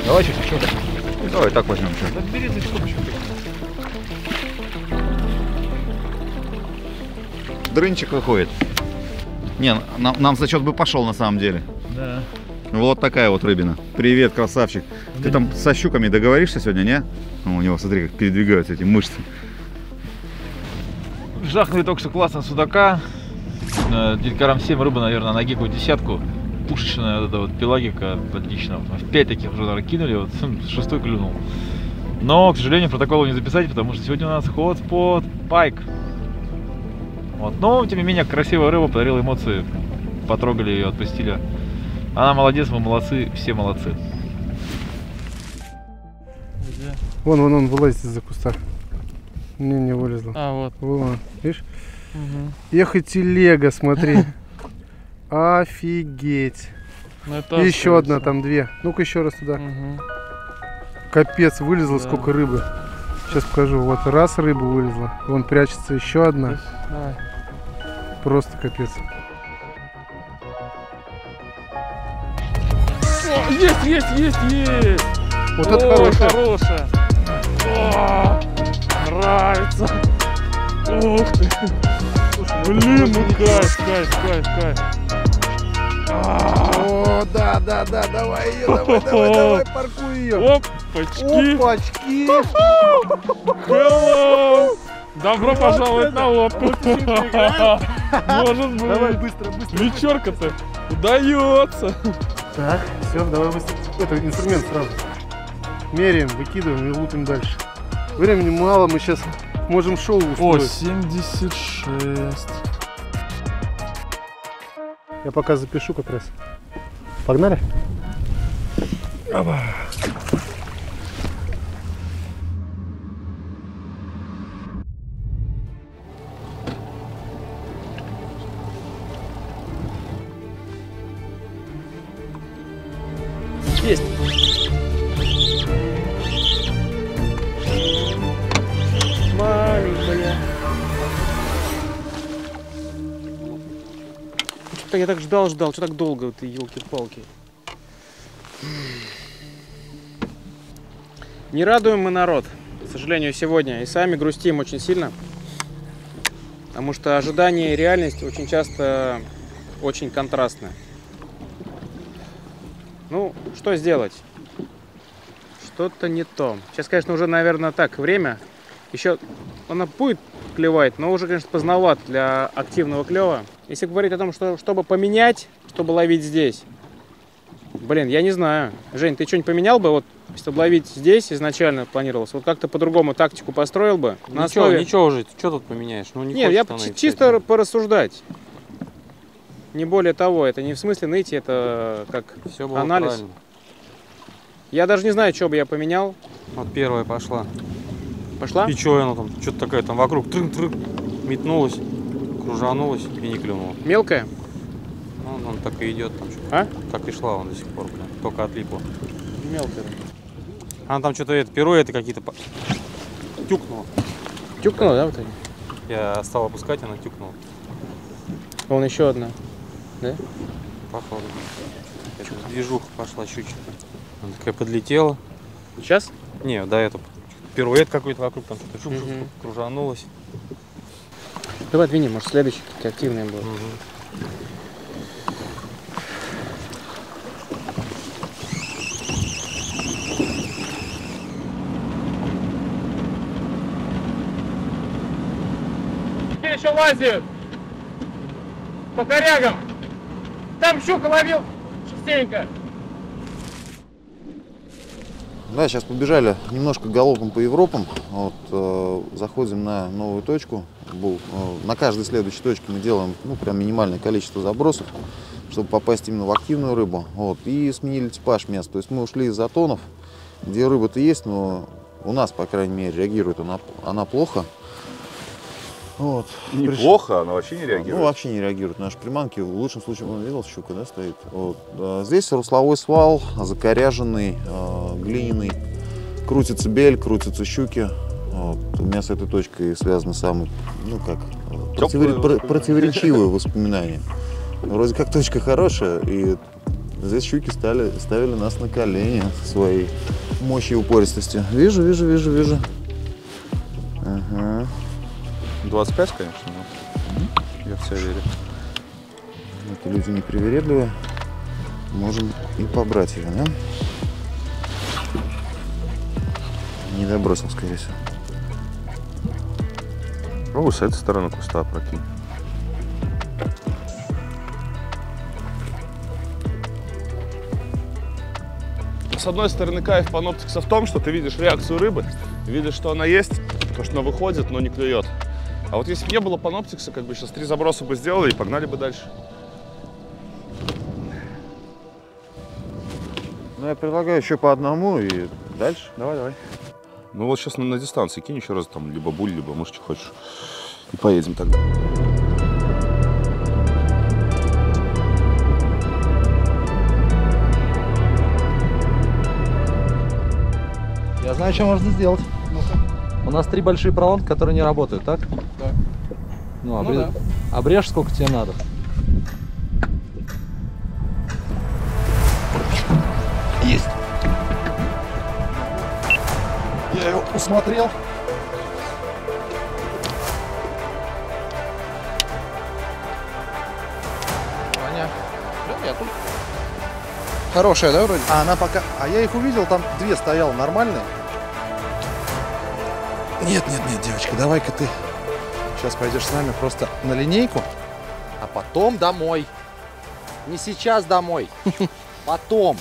Давай чуть щука. Давай так возьмем. Да бери за сколько щука. Дрынчик выходит. Не, нам зачет бы пошел на самом деле. Да. Вот такая вот рыбина. Привет, красавчик. Ты там со щуками договоришься сегодня, не? Ну, у него, смотри, как передвигаются эти мышцы. Жахнули только что классно судака. Дилькарам 7 рыба, наверное, на геку десятку. Пушечная вот эта вот пелагика отлично. 5 таких уже, наверное, кинули, вот 6-й клюнул. Но, к сожалению, протоколу не записать, потому что сегодня у нас Hotspot Pike. Вот. Но, тем не менее, красивая рыба, подарила эмоции. Потрогали ее, отпустили. Она молодец, мы молодцы, все молодцы. Вон, вылазит из-за куста. Не вылезла. А, вот. Вон, видишь? Угу. Ехать телега, смотри. Офигеть. Ну, и еще одна, там 2. Ну-ка еще раз туда. Угу. Капец, вылезло, да. Сколько рыбы. Сейчас покажу. Вот раз рыба вылезла. Вон прячется еще одна. Давай. Просто капец. О, есть! Вот это хорошая. О, нравится. Ух ты. Блин, ну кайф. О, да, давай ее, давай, паркуй ее. Опачки. Hello. Добро пожаловать на лодку. Может быть. Давай, быстро. Вечерка-то удается. Так, все, давай быстро. Это инструмент сразу. Меряем, выкидываем и лупим дальше. Времени мало, мы сейчас можем шоу устроить. О, 76. Я пока запишу как раз. Погнали? Оба. Есть. Маленькая. Что-то я так ждал, что так долго, ты елки-палки. Не радуем мы народ, к сожалению, сегодня. И сами грустим очень сильно. Потому что ожидание и реальность очень часто очень контрастны. Ну, что сделать? Что-то не то. Сейчас, конечно, уже, наверное, так, время. Еще она будет клевать, но уже, конечно, поздновато для активного клева. Если говорить о том, что чтобы поменять, чтобы ловить здесь. Блин, я не знаю. Жень, ты что-нибудь поменял бы, вот, чтобы ловить здесь изначально планировалось? Вот как-то по-другому тактику построил бы? На основе... Ничего уже, что тут поменяешь? Ну, Нет, я чисто порассуждать. Не более того, это не в смысле ныть, это как Все было анализ. правильно. Я даже не знаю, что бы я поменял. Вот первая пошла. Пошла? И что она там? Что-то такая там вокруг метнулась, кружанулась и не клюнула. Мелкая? Он так и идет там. А? Так и шла он до сих пор, блин. Только отлипла. Мелкая. Она там что-то пируэты какие-то тюкнула. Тюкнула, да, вот они? Я стал опускать, она тюкнула. Вон еще одна. Да? Походу. Движуха пошла щучка. Она такая подлетела. Сейчас? Не, до этого. Пируэт какой-то вокруг, там что-то шук-шук кружанулось. Давай отвини, может следующий какие активные будут. Где еще лазят? По корягам. Там щука ловил частенько. Да, сейчас побежали немножко галопом по Европам. Вот, заходим на новую точку. На каждой следующей точке мы делаем прям минимальное количество забросов, чтобы попасть именно в активную рыбу. Вот, и сменили типаж мест. То есть мы ушли из затонов, где рыба-то есть, но у нас, по крайней мере, реагирует она плохо. Вот. Неплохо, она вообще не реагирует. Ну, вообще не реагирует. Наши приманки, в лучшем случае, он видел, щука, да, стоит. Вот. Здесь русловой свал, закоряженный, глиняный. Крутится бель, крутятся щуки. Вот. У меня с этой точкой связаны самые, противоречивые воспоминания. Вроде как точка хорошая, и здесь щуки ставили нас на колени своей мощи и упористости. Вижу. Ага. 25, конечно, но я в тебя верю. Это люди непривередливые. Можем и побрать ее, да? Не добросил, скорее всего. Пробуй с этой стороны куста прокинь. С одной стороны, кайф паноптикса в том, что ты видишь реакцию рыбы, видишь, что она есть, то, что она выходит, но не клюет. А вот если бы не было паноптикса, как бы сейчас 3 заброса бы сделали и погнали бы дальше. Ну, я предлагаю еще по одному и дальше. Давай. Ну вот сейчас на дистанции кинь еще раз там либо буль, либо может, что хочешь. И поедем тогда. Я знаю, что можно сделать. У нас 3 большие проводки, которые не работают, так? Да. Ну, да. Обрежь, сколько тебе надо. Есть. Я его усмотрел. Аня, я тут. Хорошая, да, вроде? А она пока... А я их увидел, там 2 стояло нормальные. Нет, девочка, давай-ка ты сейчас пойдешь с нами просто на линейку, А потом домой. Не сейчас домой. Потом.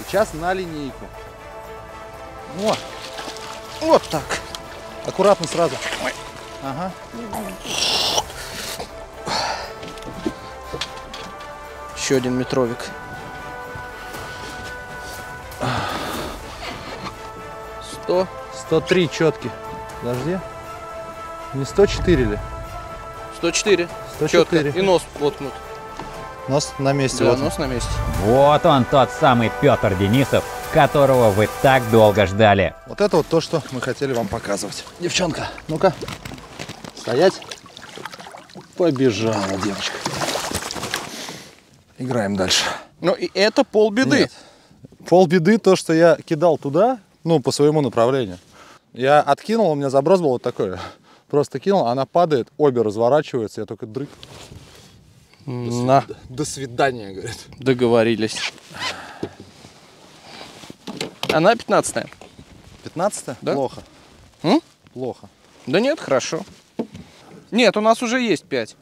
сейчас на линейку. Вот так. Аккуратно сразу. Ой. Ага. Еще один метровик. 100. 103 четкий. Подожди. Не 104 ли? 104. 104. Четко. И нос воткнут. Нос на месте. Да, вот. нос на месте. Вот он, тот самый Петр Денисов, которого вы так долго ждали. Вот это вот то, что мы хотели вам показывать. Девчонка, ну-ка. Стоять. Побежала девочка. Играем дальше. Ну и это полбеды. Нет. Полбеды то, что я кидал туда, ну, по своему направлению. Я откинул, у меня заброс был вот такой. Просто кинул, она падает, обе разворачиваются, я только дрык. До свидания, говорит. Договорились. Она 15-я. 15-я? Да? Плохо. Плохо. Да нет, хорошо. Нет, у нас уже есть 5.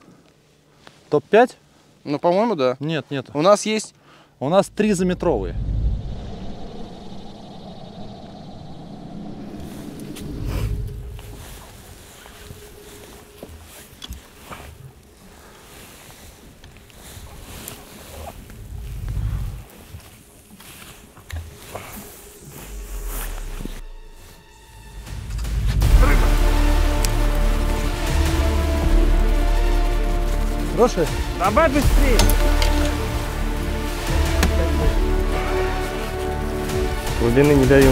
Топ-5? Ну, по-моему, да. Нет. У нас есть... У нас 3 заметровые. Хорошая? Давай быстрее! Глубины не даю.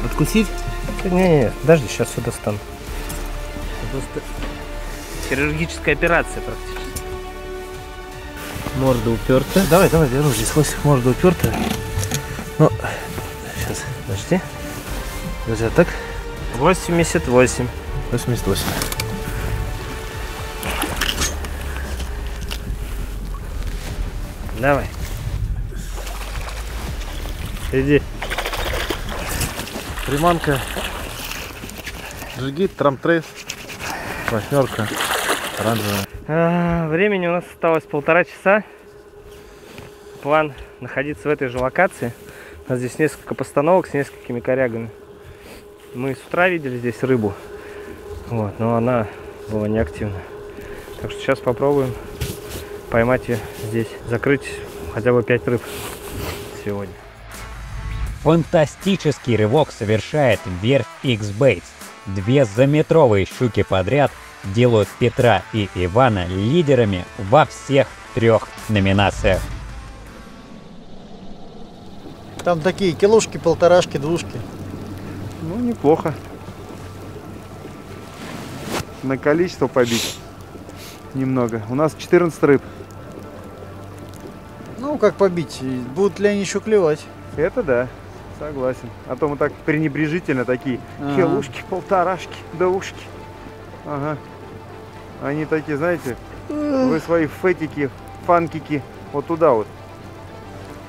Откусить? Не, подожди, сейчас все достану. Просто Хирургическая операция практически. морда упертая. Давай, верну здесь. Морда упертая. Ну, сейчас, подожди. Друзья, так? 88. 88. Давай. Иди. Приманка. Джигит, трамтрейс. 8-ерка. Оранжевая. Времени у нас осталось 1,5 часа. План находиться в этой же локации. У нас здесь несколько постановок с несколькими корягами. Мы с утра видели здесь рыбу, вот, но она была неактивна. Так что сейчас попробуем поймать ее здесь, закрыть хотя бы 5 рыб сегодня. Фантастический рывок совершает верфь X-Baits. 2 заметровые щуки подряд делают Петра и Ивана лидерами во всех 3 номинациях. Там такие килушки, полторашки, двушки. Ну, неплохо. На количество побить немного. У нас 14 рыб. Ну, как побить? Будут ли они еще клевать? Это да, согласен. А то мы так пренебрежительно такие килушки, полторашки, двушки. Ага. Они такие, знаете, вы свои фетики, фанкики вот туда вот.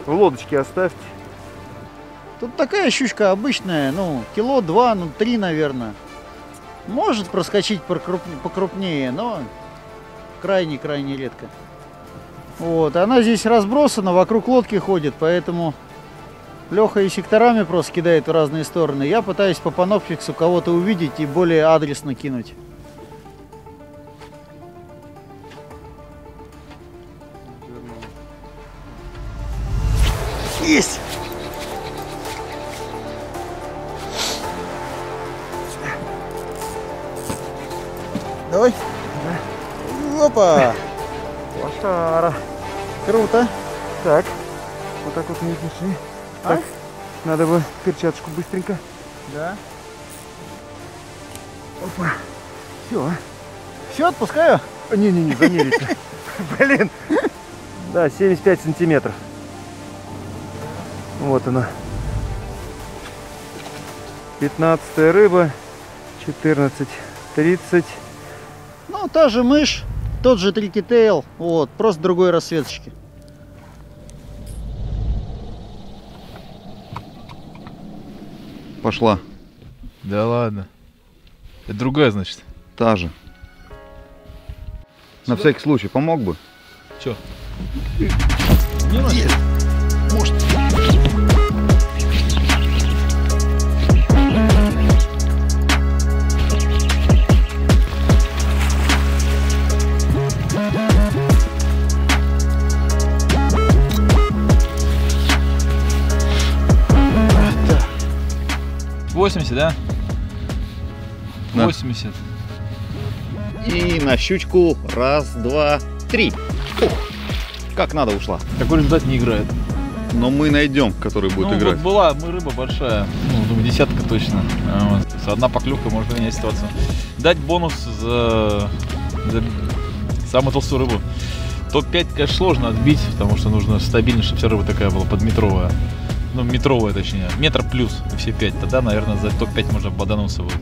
В лодочке оставьте. Тут такая щучка обычная, ну, кило 2, ну, 3, наверное. Может проскочить покрупнее, но крайне-крайне редко. Вот, она здесь разбросана, вокруг лодки ходит, поэтому Леха и секторами просто кидает в разные стороны. Я пытаюсь по паноптиксу кого-то увидеть и более адресно кинуть. Есть! Давай. Опа! Лошара. Круто. Так. Вот так вот не держи. Так. Надо бы перчаточку быстренько. Да. Опа. Все. Все, отпускаю? Не-не-не, замерите. Блин. Да, 75 сантиметров. Вот она. 15-я рыба. 14:30. Ну, та же мышь, тот же трикитейл, вот, просто другой расцветочки. Пошла. Да ладно. Это другая, значит? Та же. На всякий случай помог бы. Чё? Не может. Может. Да. 80, да? Да. 80. И на щучку. 1, 2, 3. Ух, как надо ушла. Такой результат не играет. Но мы найдем, который будет играть. Вот была рыба большая. Ну, думаю, десятка точно. Вот. Одна поклевка может поменять ситуацию. Дать бонус за самую толстую рыбу. Топ-5, конечно, сложно отбить, потому что нужно стабильно, чтобы вся рыба такая была подметровая. Ну, метровая точнее. Метр плюс и все 5. Тогда, наверное, за топ-5 можно бодануться будет.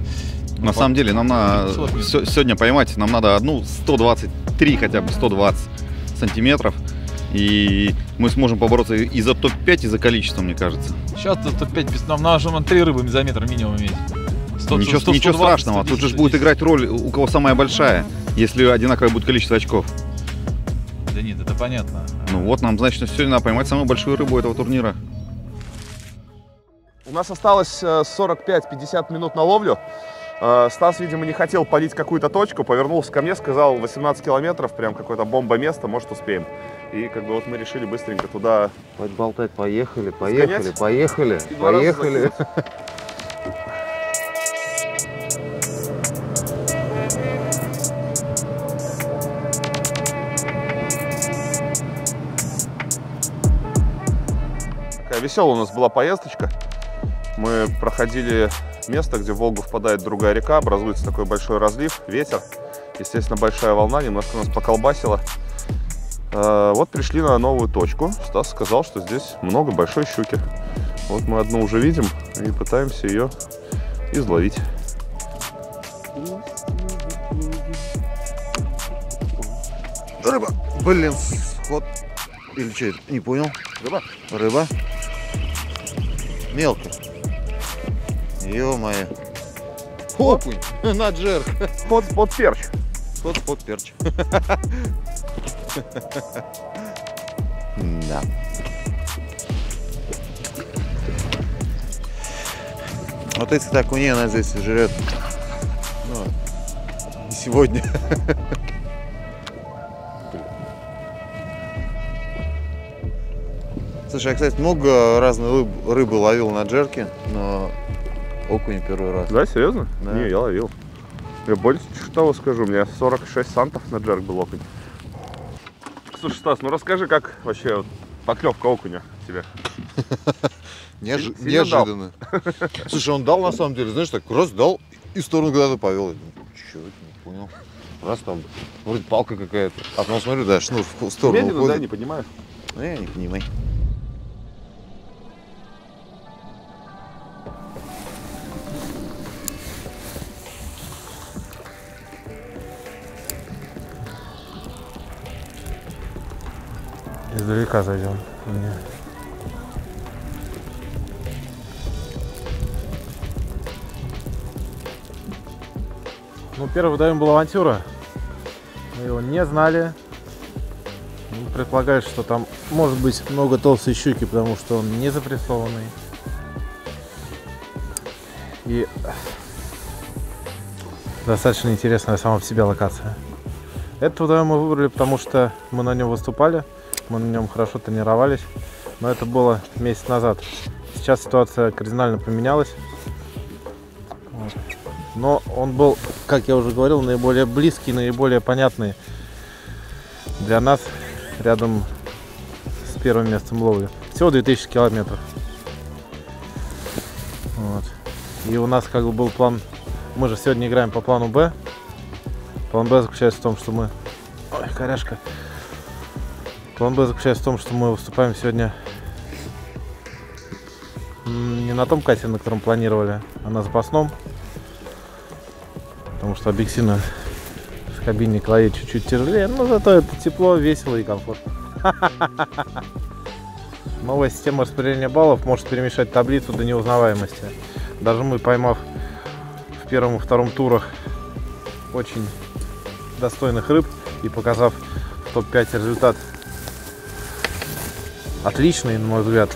На самом деле, нам надо сегодня поймать, нам надо одну 123, хотя бы 120 сантиметров. И мы сможем побороться и за топ-5, и за количество, мне кажется. Сейчас топ-5, нам нужно 3 рыбы за метр минимум иметь. 100, ничего 120, страшного, 110, тут же будет играть роль, у кого самая большая, если одинаковое будет количество очков. Да нет, это понятно. Ну вот, нам, значит, сегодня надо поймать самую большую рыбу этого турнира. У нас осталось 45-50 минут на ловлю. Стас, видимо, не хотел палить какую-то точку, повернулся ко мне, сказал 18 километров, прям какое-то бомба-место, может, успеем. И как бы вот мы решили быстренько туда... Подболтать, поехали, сгонять. поехали. Такая веселая у нас была поездочка. Мы проходили место, где в Волгу впадает другая река, образуется такой большой разлив, ветер, естественно, большая волна, немножко нас поколбасило. Вот пришли на новую точку. Стас сказал, что здесь много большой щуки. Вот мы одну уже видим и пытаемся ее изловить. Рыба! Блин, сход. Или что это? Не понял. Рыба? Рыба. Мелко. Ё-моё. Окунь на джерк. Хот-спот перч. Хот-спот перч. Да. Вот этих окуней она здесь жрет. Ну, и сегодня. Слушай, я, кстати, много разной рыбы ловил на джерке, но окунь первый раз. Да, серьезно? Да. Не, я ловил. Я больше того скажу, у меня 46 сантов на джерк был окунь. Слушай, Стас, ну расскажи, как вообще вот поклевка окуня тебе? Неожиданно. Слушай, он дал на самом деле, знаешь, так раз дал и в сторону куда-то повел. Че, не понял. Раз там, вроде палка какая-то. А потом смотрю, да, шнур в сторону медленно, уходит. да, не понимаю. Ну, я не понимаю. Издалека зайдем. Ну, первый водоем был авантюра. Мы его не знали. Предполагаю, что там может быть много толстой щуки, потому что он не запрессованный. И достаточно интересная сама по себе локация. Этот водоем мы выбрали, потому что мы на нем выступали. Мы на нем хорошо тренировались, но это было месяц назад. Сейчас ситуация кардинально поменялась. Вот. Но он был, как я уже говорил, наиболее близкий, наиболее понятный для нас рядом с первым местом ловли. Всего 2000 километров. Вот. И у нас как бы был план, мы же сегодня играем по плану Б. План Б заключается в том, что мы... Ой, коряшка. План Б заключается в том, что мы выступаем сегодня не на том катере, на котором планировали, а на запасном. Потому что объективно в кабине ловить чуть-чуть тяжелее, но зато это тепло, весело и комфортно. Новая система распределения баллов может перемешать таблицу до неузнаваемости. Даже мы, поймав в первом и втором турах очень достойных рыб и показав в топ-5 результат отличный, на мой взгляд,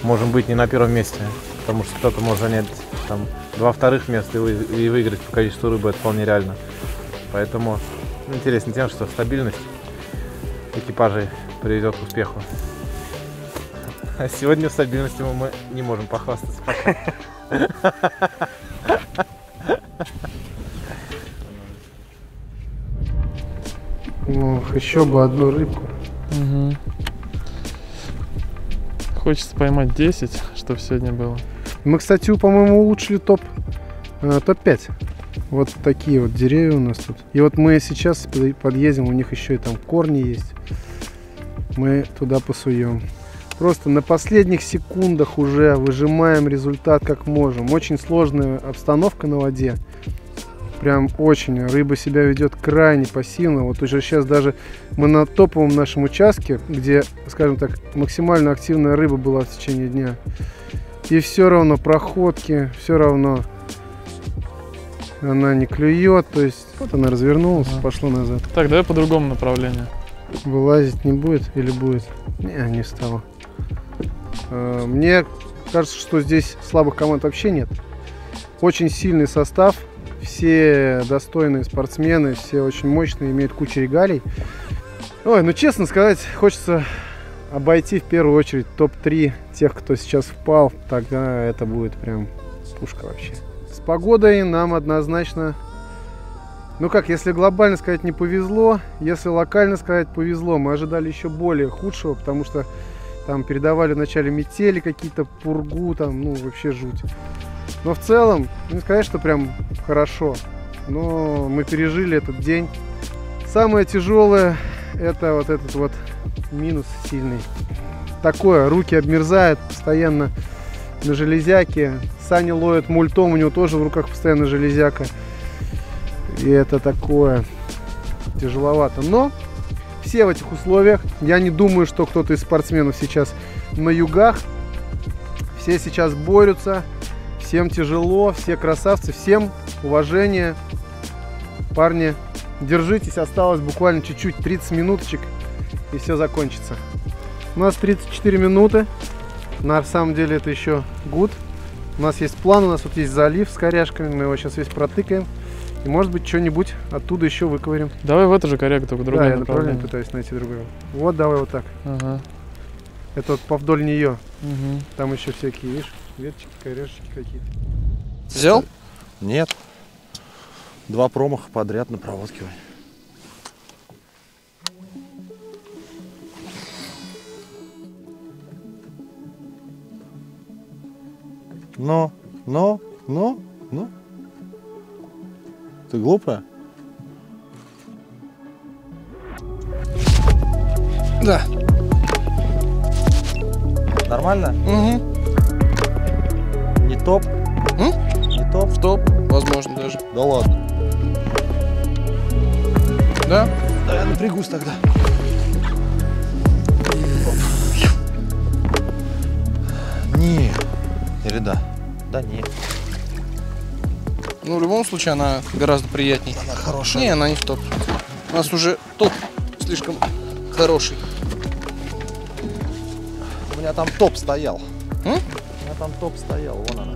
можем быть не на первом месте, потому что кто-то может занять там 2 вторых места и выиграть по количеству рыбы, это вполне реально. Поэтому интересно тем, что стабильность экипажей приведет к успеху. А сегодня стабильностью мы не можем похвастаться пока. Ну, еще бы одну рыбку. Угу. Хочется поймать 10, чтобы сегодня было. Мы, кстати, по-моему, улучшили топ-5. Вот такие вот деревья у нас тут. И вот мы сейчас подъедем, у них еще и там корни есть. Мы туда посуем. Просто на последних секундах уже выжимаем результат как можем. Очень сложная обстановка на воде. Прям очень. Рыба себя ведет крайне пассивно. Вот уже сейчас даже мы на топовом нашем участке, где, скажем так, максимально активная рыба была в течение дня. И все равно проходки, все равно она не клюет. То есть вот она развернулась, пошла назад. Так, давай по другому направлению. Вылазить не будет или будет? Не стало. Мне кажется, что здесь слабых команд вообще нет. Очень сильный состав. Все достойные спортсмены, все очень мощные, имеют кучу регалий. Ой, ну честно сказать, хочется обойти в первую очередь топ-3 тех, кто сейчас впал. Тогда это будет прям пушка вообще. С погодой нам однозначно, ну как, если глобально сказать, не повезло, если локально сказать, повезло. Мы ожидали еще более худшего, потому что там передавали вначале метели какие-то, пургу, там, ну вообще жуть. Но в целом, не сказать, что прям хорошо, но мы пережили этот день. Самое тяжелое — это вот этот вот минус сильный. Такое, руки обмерзают постоянно на железяке. Саня ловит мультом, у него тоже в руках постоянно железяка. И это такое тяжеловато. Но все в этих условиях. Я не думаю, что кто-то из спортсменов сейчас на югах. Все сейчас борются. Всем тяжело, все красавцы, всем уважение. Парни, держитесь, осталось буквально чуть-чуть, 30 минуточек, и все закончится. У нас 34 минуты, на самом деле это еще good. У нас есть план, у нас вот есть залив с коряшками, мы его сейчас весь протыкаем. И может быть что-нибудь оттуда еще выковырим. Давай в эту же корягу, только другое. Да, я направление пытаюсь найти другое. Вот, давай вот так. Ага. Это вот повдоль нее. Угу. Там еще всякие, видишь, веточки, корешечки какие-то. Взял? Нет. 2 промаха подряд на проводке. Ну. Ты глупая? Да. Нормально? Угу. Не топ? Не топ? В топ, возможно, даже. Да ладно. Да? Да, я напрягусь тогда. Не. Или да? Да не. Ну, в любом случае, она гораздо приятнее. Она хорошая. Не, она не в топ. У нас уже топ слишком хороший. У меня там топ стоял. У меня там топ стоял, вон она.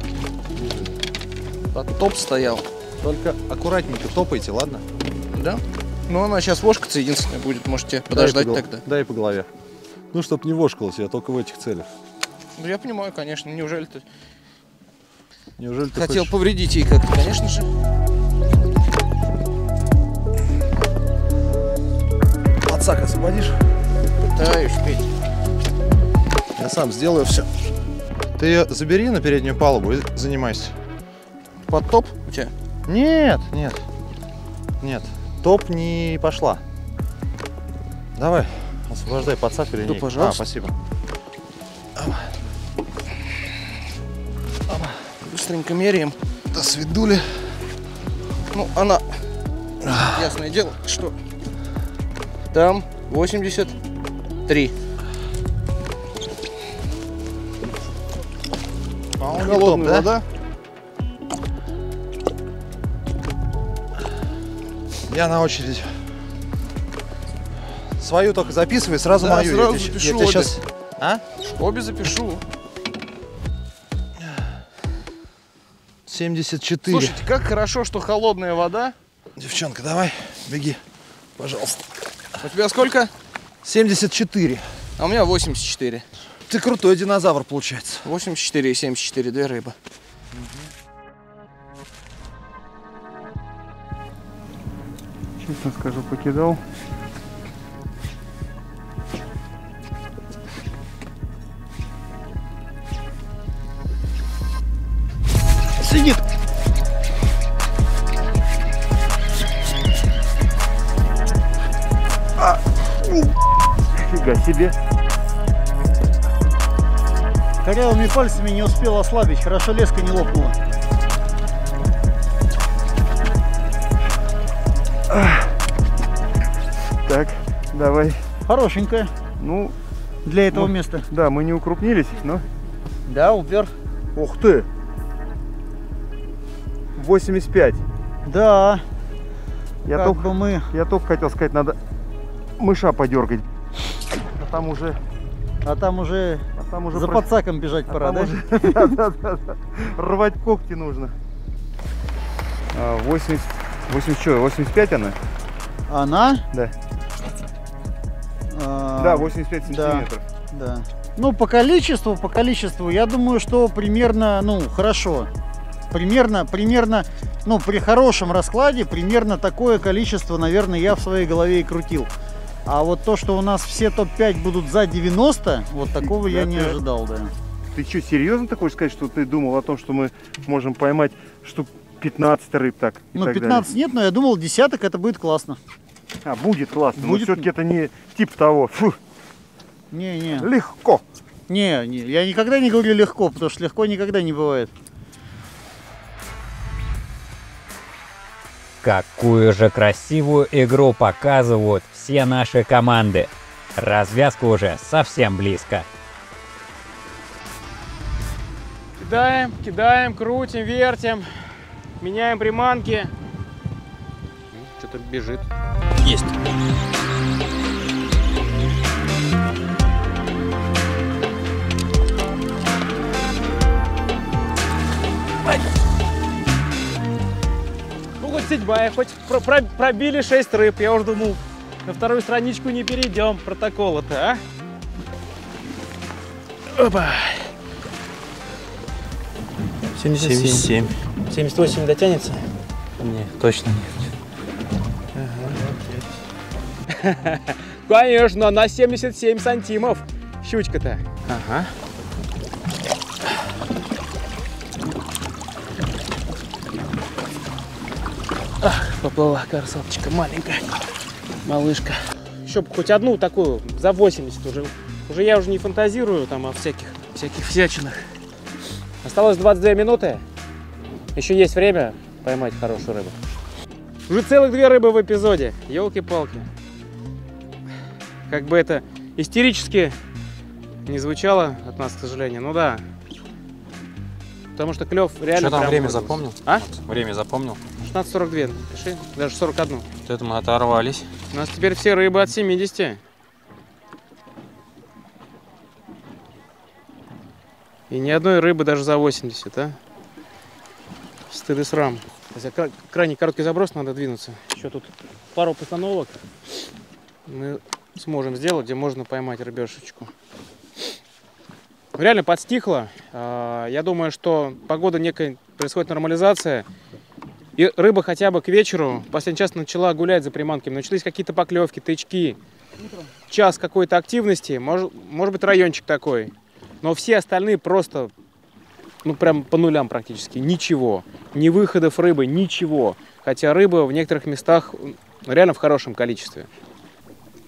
А топ стоял. Только аккуратненько топайте, ладно? Да? Ну, она сейчас вошкаться единственная будет. Можете подождать тогда. Дай по голове. Ну, чтоб не вошкалась, я только в этих целях. Ну, я понимаю, конечно. Неужели ты хочешь... хотел повредить ей как-то? Конечно же. Подсак освободишь? Пытаюсь, Петь. Я сам сделаю все. Ты ее забери на переднюю палубу и занимайся. Под топ у тебя? Нет. Топ не пошла. Давай, освобождай подсак или да, пожалуйста. Спасибо. Быстренько меряем. До свидули. Ну, она, ясное дело, что там 83. Холодная вода. Я на очередь. Свою только записывай, сразу да, мою. Сразу запишу обе. Сейчас... А? Обе запишу. 74. Слушайте, как хорошо, что холодная вода. Девчонка, давай, беги, пожалуйста. У тебя сколько? 74. А у меня 84. Ты крутой динозавр, получается. 84 и 74, 2 рыбы. Честно скажу, покидал. сидит. Фига себе. Корявыми пальцами не успел ослабить. Хорошо леска не лопнула. Так, давай. Хорошенькая. Ну, для этого места. Да, мы не укрупнились, но... Да, упер. Ух ты! 85. Да. Я только хотел сказать, надо мыша подергать. А там уже за подсаком бежать пора, да? Да. Рвать когти нужно. 85 она? Она? Да. Да, 85 сантиметров. Да. Ну, по количеству, я думаю, что примерно, хорошо. Примерно, ну, при хорошем раскладе, примерно такое количество, наверное, я в своей голове и крутил. А вот то, что у нас все топ-5 будут за 90, вот такого я не ожидал, да. Ты что, серьезно ты хочешь сказать, что ты думал о том, что мы можем поймать штук 15 рыб так? Ну, 15 нет, но я думал, десяток это будет классно. А, будет классно, будет... но все-таки это не типа того. Фу. Не. Легко. Не, я никогда не говорю легко, потому что легко никогда не бывает. Какую же красивую игру показывают все наши команды. Развязка уже совсем близко. Кидаем, крутим, вертим, меняем приманки. Что-то бежит. Есть. Ну, хоть седьмая, хоть пробили 6 рыб. Я уже думал, на вторую страничку не перейдем протокола-то, а? Опа. 77. 78 дотянется? Нет, точно нет. Ага. Конечно, на 77 сантимов щучка-то. Ага. Ах, поплыла красоточка маленькая, малышка. Еще бы хоть одну такую за 80 уже. Я уже не фантазирую там о всяких всячинах. Осталось 22 минуты. Еще есть время поймать хорошую рыбу. Уже целых 2 рыбы в эпизоде. Елки-палки. Как бы это истерически не звучало от нас, к сожалению. Ну да. Потому что клев реально... Что там время запомнил? А? Время запомнил? 16:42. Пиши. Даже 41. Вот это мы оторвались. У нас теперь все рыбы от 70. И ни одной рыбы даже за 80, а? Стыд и срам. Крайне короткий заброс, надо двинуться. Еще тут пару постановок мы сможем сделать, где можно поймать рыбешечку. Реально подстихло. Я думаю, что погода некая, происходит нормализация. И рыба хотя бы к вечеру, последний час начала гулять за приманками. Начались какие-то поклевки, тычки. Час какой-то активности, может быть райончик такой. Но все остальные просто, ну прям по нулям практически. Ничего. Ни выходов рыбы, ничего. Хотя рыба в некоторых местах реально в хорошем количестве.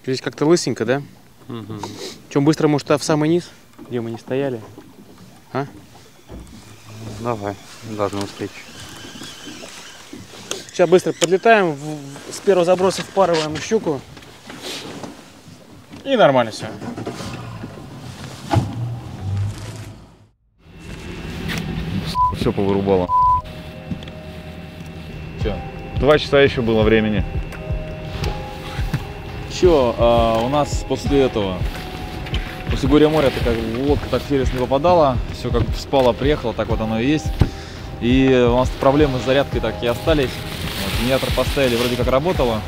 Здесь как-то лысенько, да? Угу. Чем быстро, может, в самый низ, где мы не стояли? А? Давай, должны успеть. Сейчас быстро подлетаем, с первого заброса впарываем щуку. И нормально все. Все повырубало. Все. 2 часа еще было времени. Че, у нас после этого, после горя моря, лодка так сервис не попадала, все как спало, приехало, так вот оно и есть. И у нас проблемы с зарядкой так и остались. Вот, генератор поставили, вроде как работало.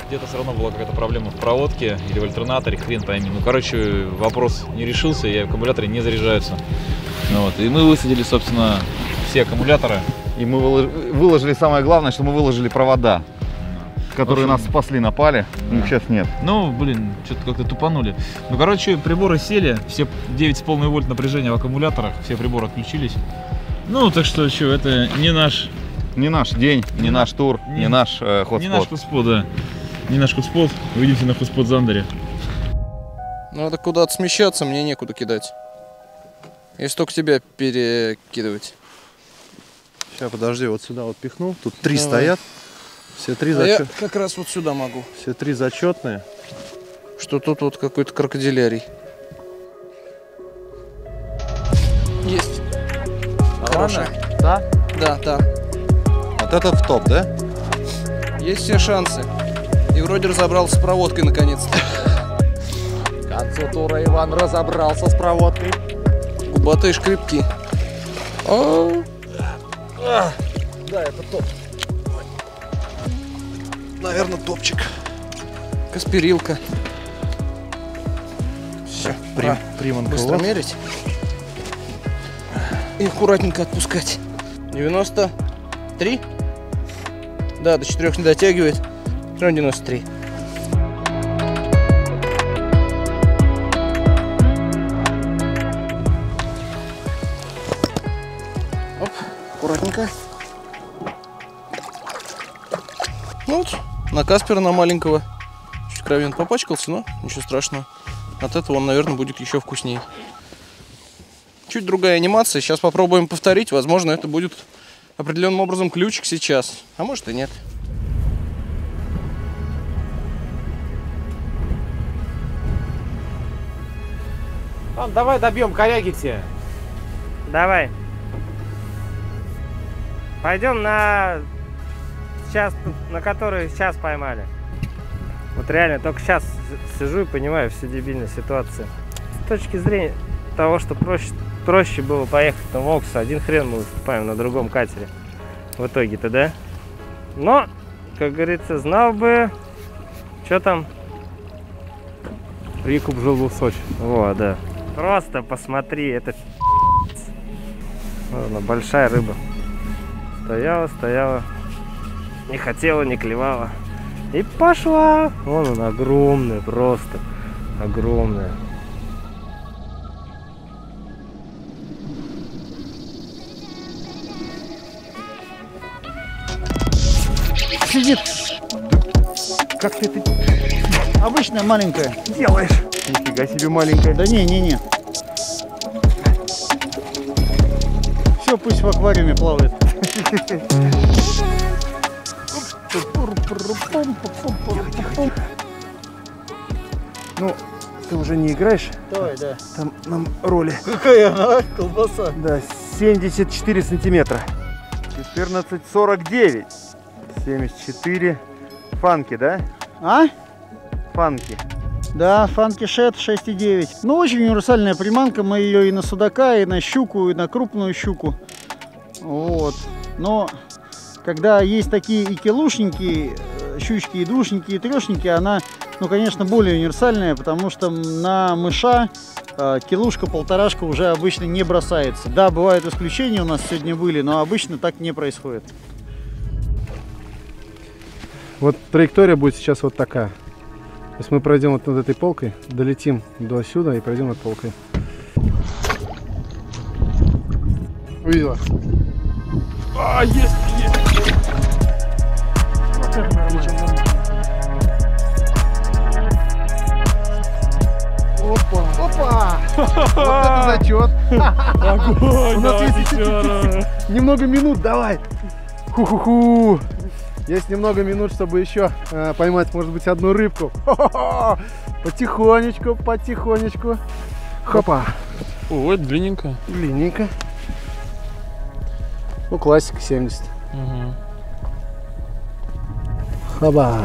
Где-то все равно была какая-то проблема в проводке или в альтернаторе, хрен пойми. Ну, короче, вопрос не решился, и аккумуляторы не заряжаются. Вот. И мы высадили, собственно, все аккумуляторы. И мы выложили, самое главное, что мы выложили провода, которые нас спасли на пале, их сейчас нет. Ну, блин, что-то как-то тупанули. Ну, короче, приборы сели, все 9,5 вольт напряжения в аккумуляторах, все приборы отключились. Ну, так что, это не наш... Не наш день, не наш тур, не наш хотспот. Не наш хотспот, да. Не наш хотспот. Увидимся на хотспот Зандере. Надо куда-то смещаться, мне некуда кидать. Если только тебя перекидывать. Сейчас, подожди, вот сюда вот пихну. Тут 3 стоят. Все 3 зачетные. Я как раз вот сюда могу. Все 3 зачетные. Что тут вот какой-то крокодилярий. Есть. Хорошая. Да? Да, да. Вот это в топ, да? Есть все шансы. И вроде разобрался с проводкой наконец-то. К концу тура Иван разобрался с проводкой. Губатые шкрипки. Да, это топ. Наверное, топчик. Каспирилка. Все, приманка. Быстро мерить. И аккуратненько отпускать. 93? Да, до 4 не дотягивает. 93. Оп, аккуратненько. Ну вот, на Каспера, на маленького. Чуть кровен попачкался, но ничего страшного. От этого он, наверное, будет еще вкуснее. Чуть другая анимация. Сейчас попробуем повторить. Возможно, это будет определенным образом ключик сейчас. А может и нет. Давай добьем коряги те. Давай. Пойдем на час, на который сейчас поймали. Вот реально, только сейчас сижу и понимаю всю дебильность ситуации. С точки зрения того, что проще было поехать на Вокс, один хрен мы выступаем на другом катере. В итоге-то, да? Но, как говорится, знал бы, что там. Прикуп жил в Сочи. О, да. Просто посмотри, это ладно, большая рыба. Стояла, не хотела, не клевала. И пошла. Вон она, огромная, просто огромная. Сидит. Как ты это Обычная маленькая. делаешь? Нифига себе маленькая. Да не. Все, пусть в аквариуме плавает. Ну, ты уже не играешь? Давай, да. Там нам роли. Какая она, колбаса? Да, 74 сантиметра. 14,49. 74. Фанки, да? А? Фанки. Да, Funky Shad 6,9. Ну, очень универсальная приманка. Мы ее и на судака, и на щуку, и на крупную щуку. Вот. Но когда есть такие и килушники, щучки, и двушники, и трешники, она, ну, конечно, более универсальная, потому что на мыша килушка, полторашка уже обычно не бросается. Да, бывают исключения, у нас сегодня были, но обычно так не происходит. Вот траектория будет сейчас вот такая. То есть мы пройдем вот над этой полкой, долетим до сюда и пройдем над полкой. Увидела? А, есть! Вот это нормально. Опа! Вот это зачет! Огонь! У нас есть немного минут, давай! Ху-ху-ху! Есть немного минут, чтобы еще поймать, может быть, одну рыбку. Потихонечку, потихонечку. Хопа! Ой, длинненько. Длинненько. Ну, классика 70. Угу. Хоба!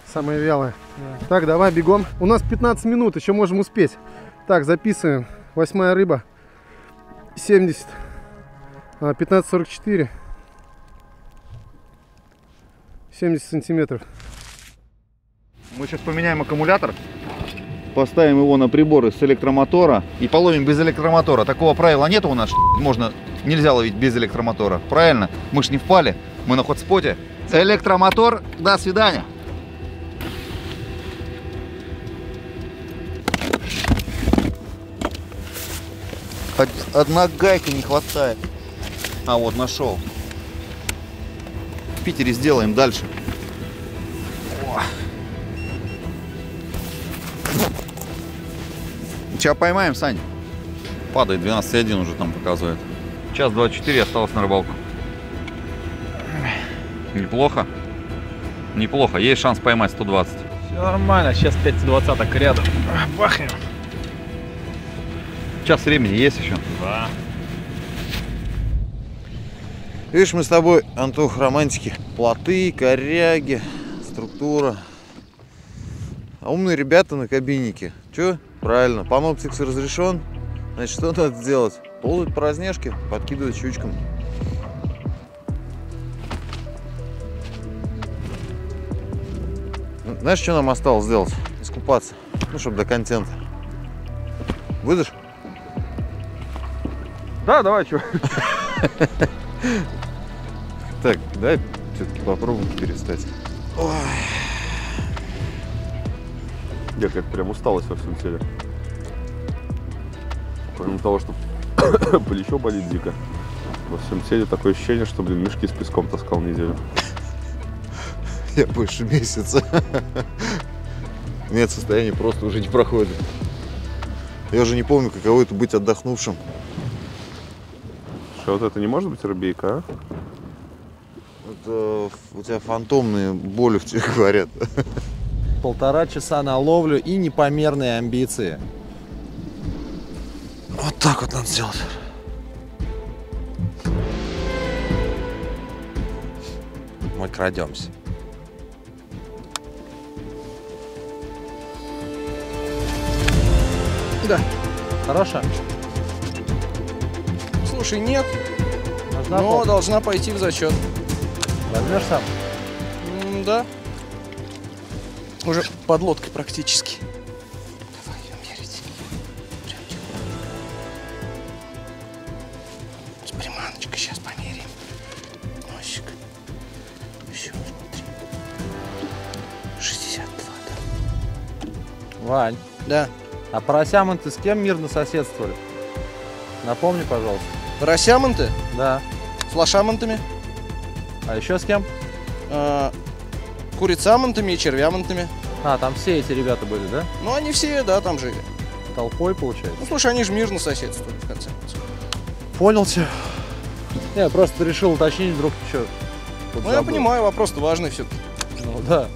Самая вялая. Да. Так, давай бегом. У нас 15 минут, еще можем успеть. Так, записываем. 8-я рыба. 70. 15,44. 70 сантиметров. Мы сейчас поменяем аккумулятор. Поставим его на приборы с электромотора и половим без электромотора. Такого правила нет у нас. Нельзя ловить без электромотора. Правильно? Мы ж не впали. Мы на хотспоте. Электромотор. До свидания. Одна гайка не хватает. А, вот нашел. В Питере сделаем дальше. Сейчас поймаем, Сань. Падает 12,1 уже там показывает. Час 24 осталось на рыбалку. Неплохо. Неплохо. Есть шанс поймать 120. Все нормально. Сейчас 5 рядом. Бахнем. Час времени есть еще? Да. Видишь, мы с тобой, Антох, романтики. Плоты, коряги, структура. А умные ребята на кабиннике. Че? Правильно. Паноптикс разрешен. Значит, что надо сделать? Ползать по разнежке, подкидывать щучкам. Знаешь, что нам осталось сделать? Искупаться. Ну, чтобы до контента. Будешь? Да, давай, чё. Так, давай все-таки попробуем перестать. Ой. Я как прям усталость во всем теле. Помимо того, что плечо болит дико, во всем теле такое ощущение, что, блин, мешки с песком таскал неделю. Я больше месяца. Нет, состояние просто уже не проходит. Я уже не помню, каково это быть отдохнувшим. Что, вот это не может быть рыбейка, а? Это у тебя фантомные боли в тебе говорят. 1,5 часа на ловлю и непомерные амбиции. Вот так вот надо сделать. Мы крадемся. Да. Хорошо. Слушай, нет. Должна но должна пойти в зачет. Возьмешь сам? Да. Уже под лодкой практически. Давай ее мерить. Прям с приманочкой сейчас померяем. Носик. Все, смотри. 62, да. Вань. Да. А поросямонты с кем мирно соседствовали? Напомни, пожалуйста. Поросямонты? Да. С лошамонтами? А еще с кем? Курицамонтами и червямонтами. А, там все эти ребята были, да? Ну, они все, да, там жили. Толпой, получается? Ну, слушай, они же мирно соседствуют, в конце концов. Понял тебя. Я просто решил уточнить, вдруг что. Ну, я понимаю, вопрос-то важный все-таки. Ну, да.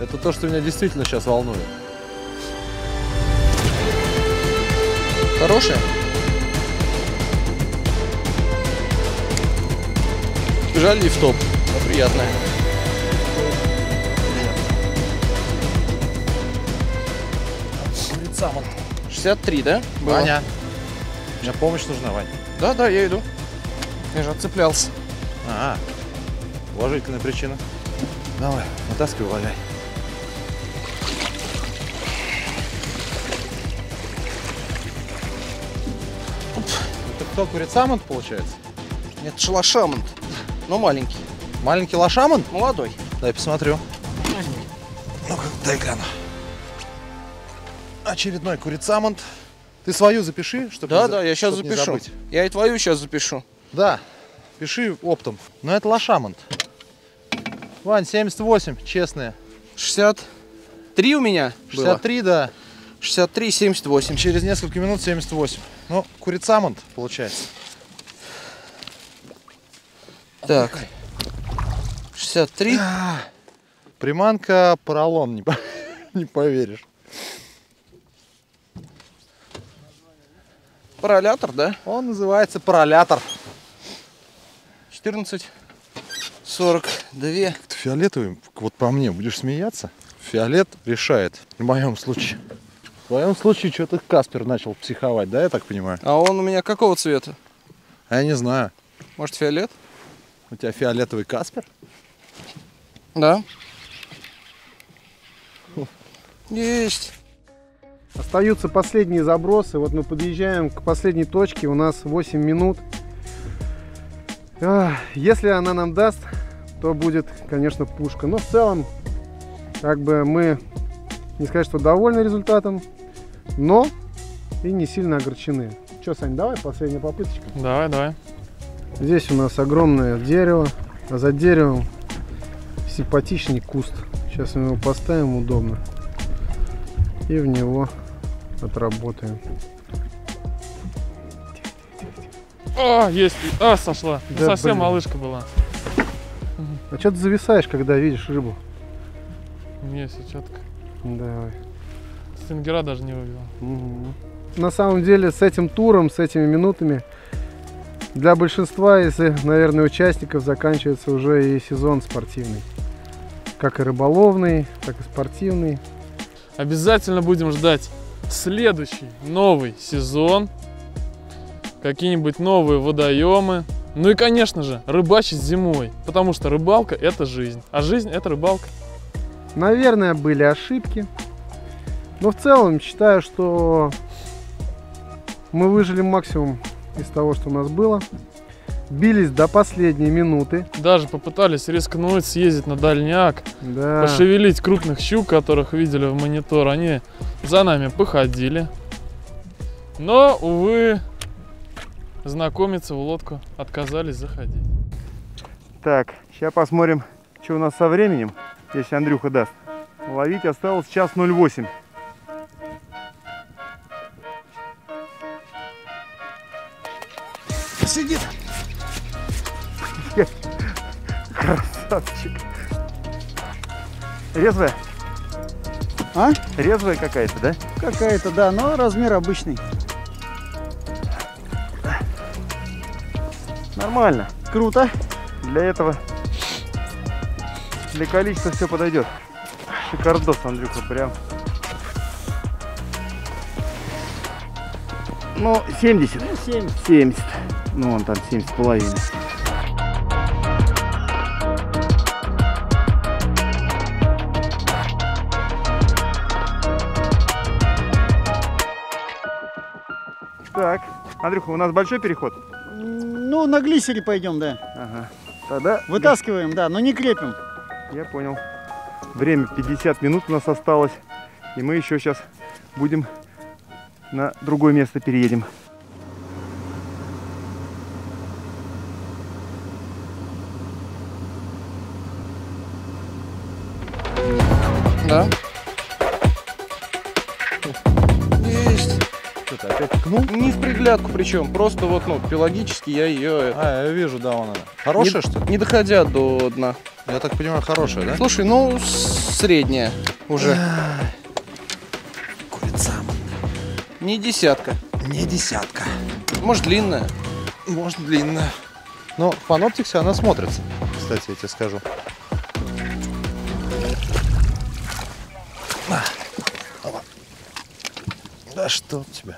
Это то, что меня действительно сейчас волнует. Хорошая? Жаль, лифтоп, но приятная. Курицамонт. 63, да? Было? Ваня. Мне помощь нужна, Вань. Да, я иду. Я же отцеплялся. Уважительная причина. Давай, вытаскивай, валяй. Это кто, курицамонт получается? Это же лошамонт, но маленький. Маленький лошамонт? Молодой. Дай посмотрю. Ну-ка, дай-ка она. Очередной курицамонт. Ты свою запиши, чтобы Да, я сейчас запишу. Я и твою сейчас запишу. Да, пиши оптом. Но это лошамонт. Вань, 78, честные. 63 у меня 63, было? Да. 63, 78. Через несколько минут 78. Ну, курицамонт получается. Так. 63. Приманка поролон, не поверишь. Паролятор, да? Он называется паролятор. 14, 42. Ты фиолетовый, вот по мне, будешь смеяться? Фиолет решает, в моем случае. В твоем случае что-то Каспер начал психовать, да, я так понимаю? А он у меня какого цвета? А я не знаю. Может, фиолет? У тебя фиолетовый Каспер? Да. Есть. Остаются последние забросы. Вот мы подъезжаем к последней точке. У нас 8 минут. Если она нам даст, то будет, конечно, пушка. Но в целом, как бы мы, не сказать, что довольны результатом, но и не сильно огорчены. что, Сань, давай последняя попыточка. Давай. Здесь у нас огромное дерево, а за деревом симпатичный куст. Сейчас мы его поставим удобно и в него отработаем. Есть. Сошла. Да, совсем блин. малышка была. А что ты зависаешь, когда видишь рыбу? Не, все четко. Давай. Стингера даже не вывела. На самом деле с этим туром, с этими минутами для большинства, если, наверное, участников заканчивается уже и сезон спортивный. Как и рыболовный, так и спортивный. Обязательно будем ждать следующий новый сезон. Какие-нибудь новые водоемы. Ну и, конечно же, рыбачить зимой. Потому что рыбалка – это жизнь. А жизнь – это рыбалка. Наверное, были ошибки. Но в целом считаю, что мы выжили максимум из того, что у нас было. Бились до последней минуты. Даже попытались рискнуть, съездить на дальняк, да. Пошевелить крупных щук, которых видели в монитор. Они за нами походили. Но, увы, знакомиться в лодку отказались заходить. Так, сейчас посмотрим, что у нас со временем, если Андрюха даст. Ловить осталось 1:08. Сидит. Красавчик. Резвая? А? Резвая какая-то, да? Какая-то, да, но размер обычный. Нормально. Круто. Для этого, для количества все подойдет. Шикардос, Андрюха, прям. Ну, 70. Ну, 70. 70. Ну, вон там 70,5. Так, Андрюха, у нас большой переход? Ну, на глиссере пойдем, да. Ага. Тогда вытаскиваем, да, но не крепим. Я понял. Время 50 минут у нас осталось. И мы еще сейчас будем на другое место переедем. Да. Есть. Что-то опять ткнул? Не в приглядку причем, просто вот, ну, пелагически я ее... я вижу, да, вон она. Хорошая, что ли? Не доходя до дна. Я так понимаю, хорошая, да? Слушай, ну, средняя уже. Курица. Не десятка. Не десятка. Может, длинная. Может, длинная. Но в паноптиксе она смотрится, кстати, я тебе скажу. Да что у тебя?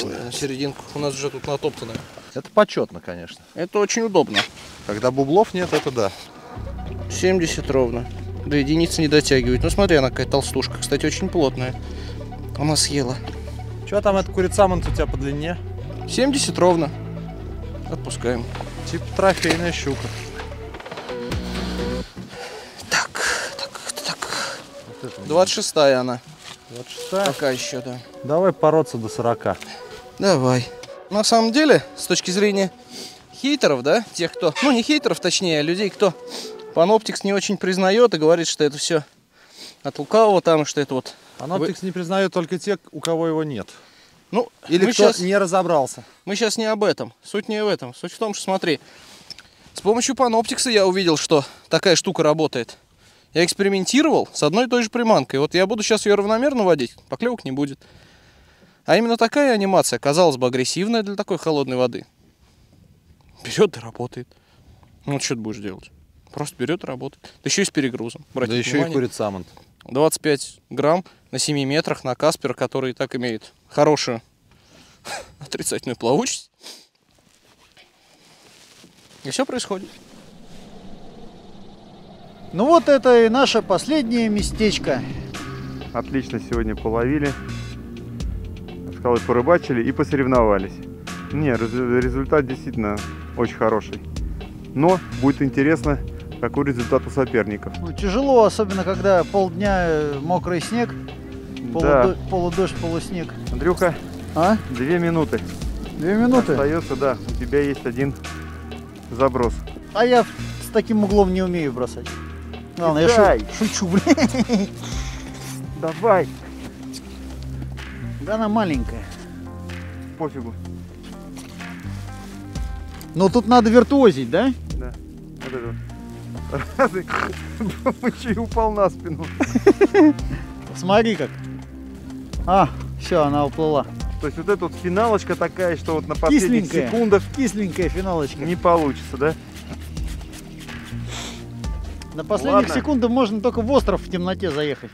На серединку. У нас уже тут натоптано. Это почетно, конечно. Это очень удобно. Когда бублов нет, это да. 70 ровно. До единицы не дотягивает. Ну смотри, она какая толстушка. Кстати, очень плотная. Она съела. Что там эта курицамонт у тебя по длине? 70 ровно. Отпускаем. Типа трофейная щука. Так. 26-я она. 26-я? Пока еще, да. Давай бороться до 40. Давай. На самом деле, с точки зрения хейтеров, да, тех, кто, ну не хейтеров, точнее, а людей, кто Паноптикс не очень признает и говорит, что это все от лукавого там, что это вот... Паноптикс не признает только те, у кого его нет. Ну, или кто сейчас не разобрался. Мы сейчас не об этом. Суть не в этом. Суть в том, что смотри, с помощью Паноптикса я увидел, что такая штука работает. Я экспериментировал с одной и той же приманкой. Вот я буду сейчас ее равномерно водить, поклевок не будет. А именно такая анимация, казалось бы, агрессивная для такой холодной воды. Берет и работает. Ну, что ты будешь делать? Просто берет и работает. Да еще и с перегрузом. Да еще и курицамонт. 25 грамм на 7 метрах на Каспер, который и так имеет хорошую отрицательную плавучесть. И все происходит. Ну вот это и наше последнее местечко. Отлично сегодня половили. Скалы порыбачили и посоревновались. Не, результат действительно очень хороший. Но будет интересно, какой результат у соперников. Ну, тяжело, особенно когда полдня мокрый снег, Да. полудождь, полуснег. Андрюха, А? 2 минуты. 2 минуты? Остается, да. У тебя есть один заброс. А я с таким углом не умею бросать. Ладно, я шучу, блин. Давай. Да она маленькая. Пофигу. Но тут надо виртуозить, да? Да. Вот это вот. Еще и упал на спину. Смотри как. А, все, она уплыла. То есть вот эта вот финалочка такая, что вот на последних секундах кисленькая финалочка. Не получится, да? На последних секундах можно только в остров в темноте заехать.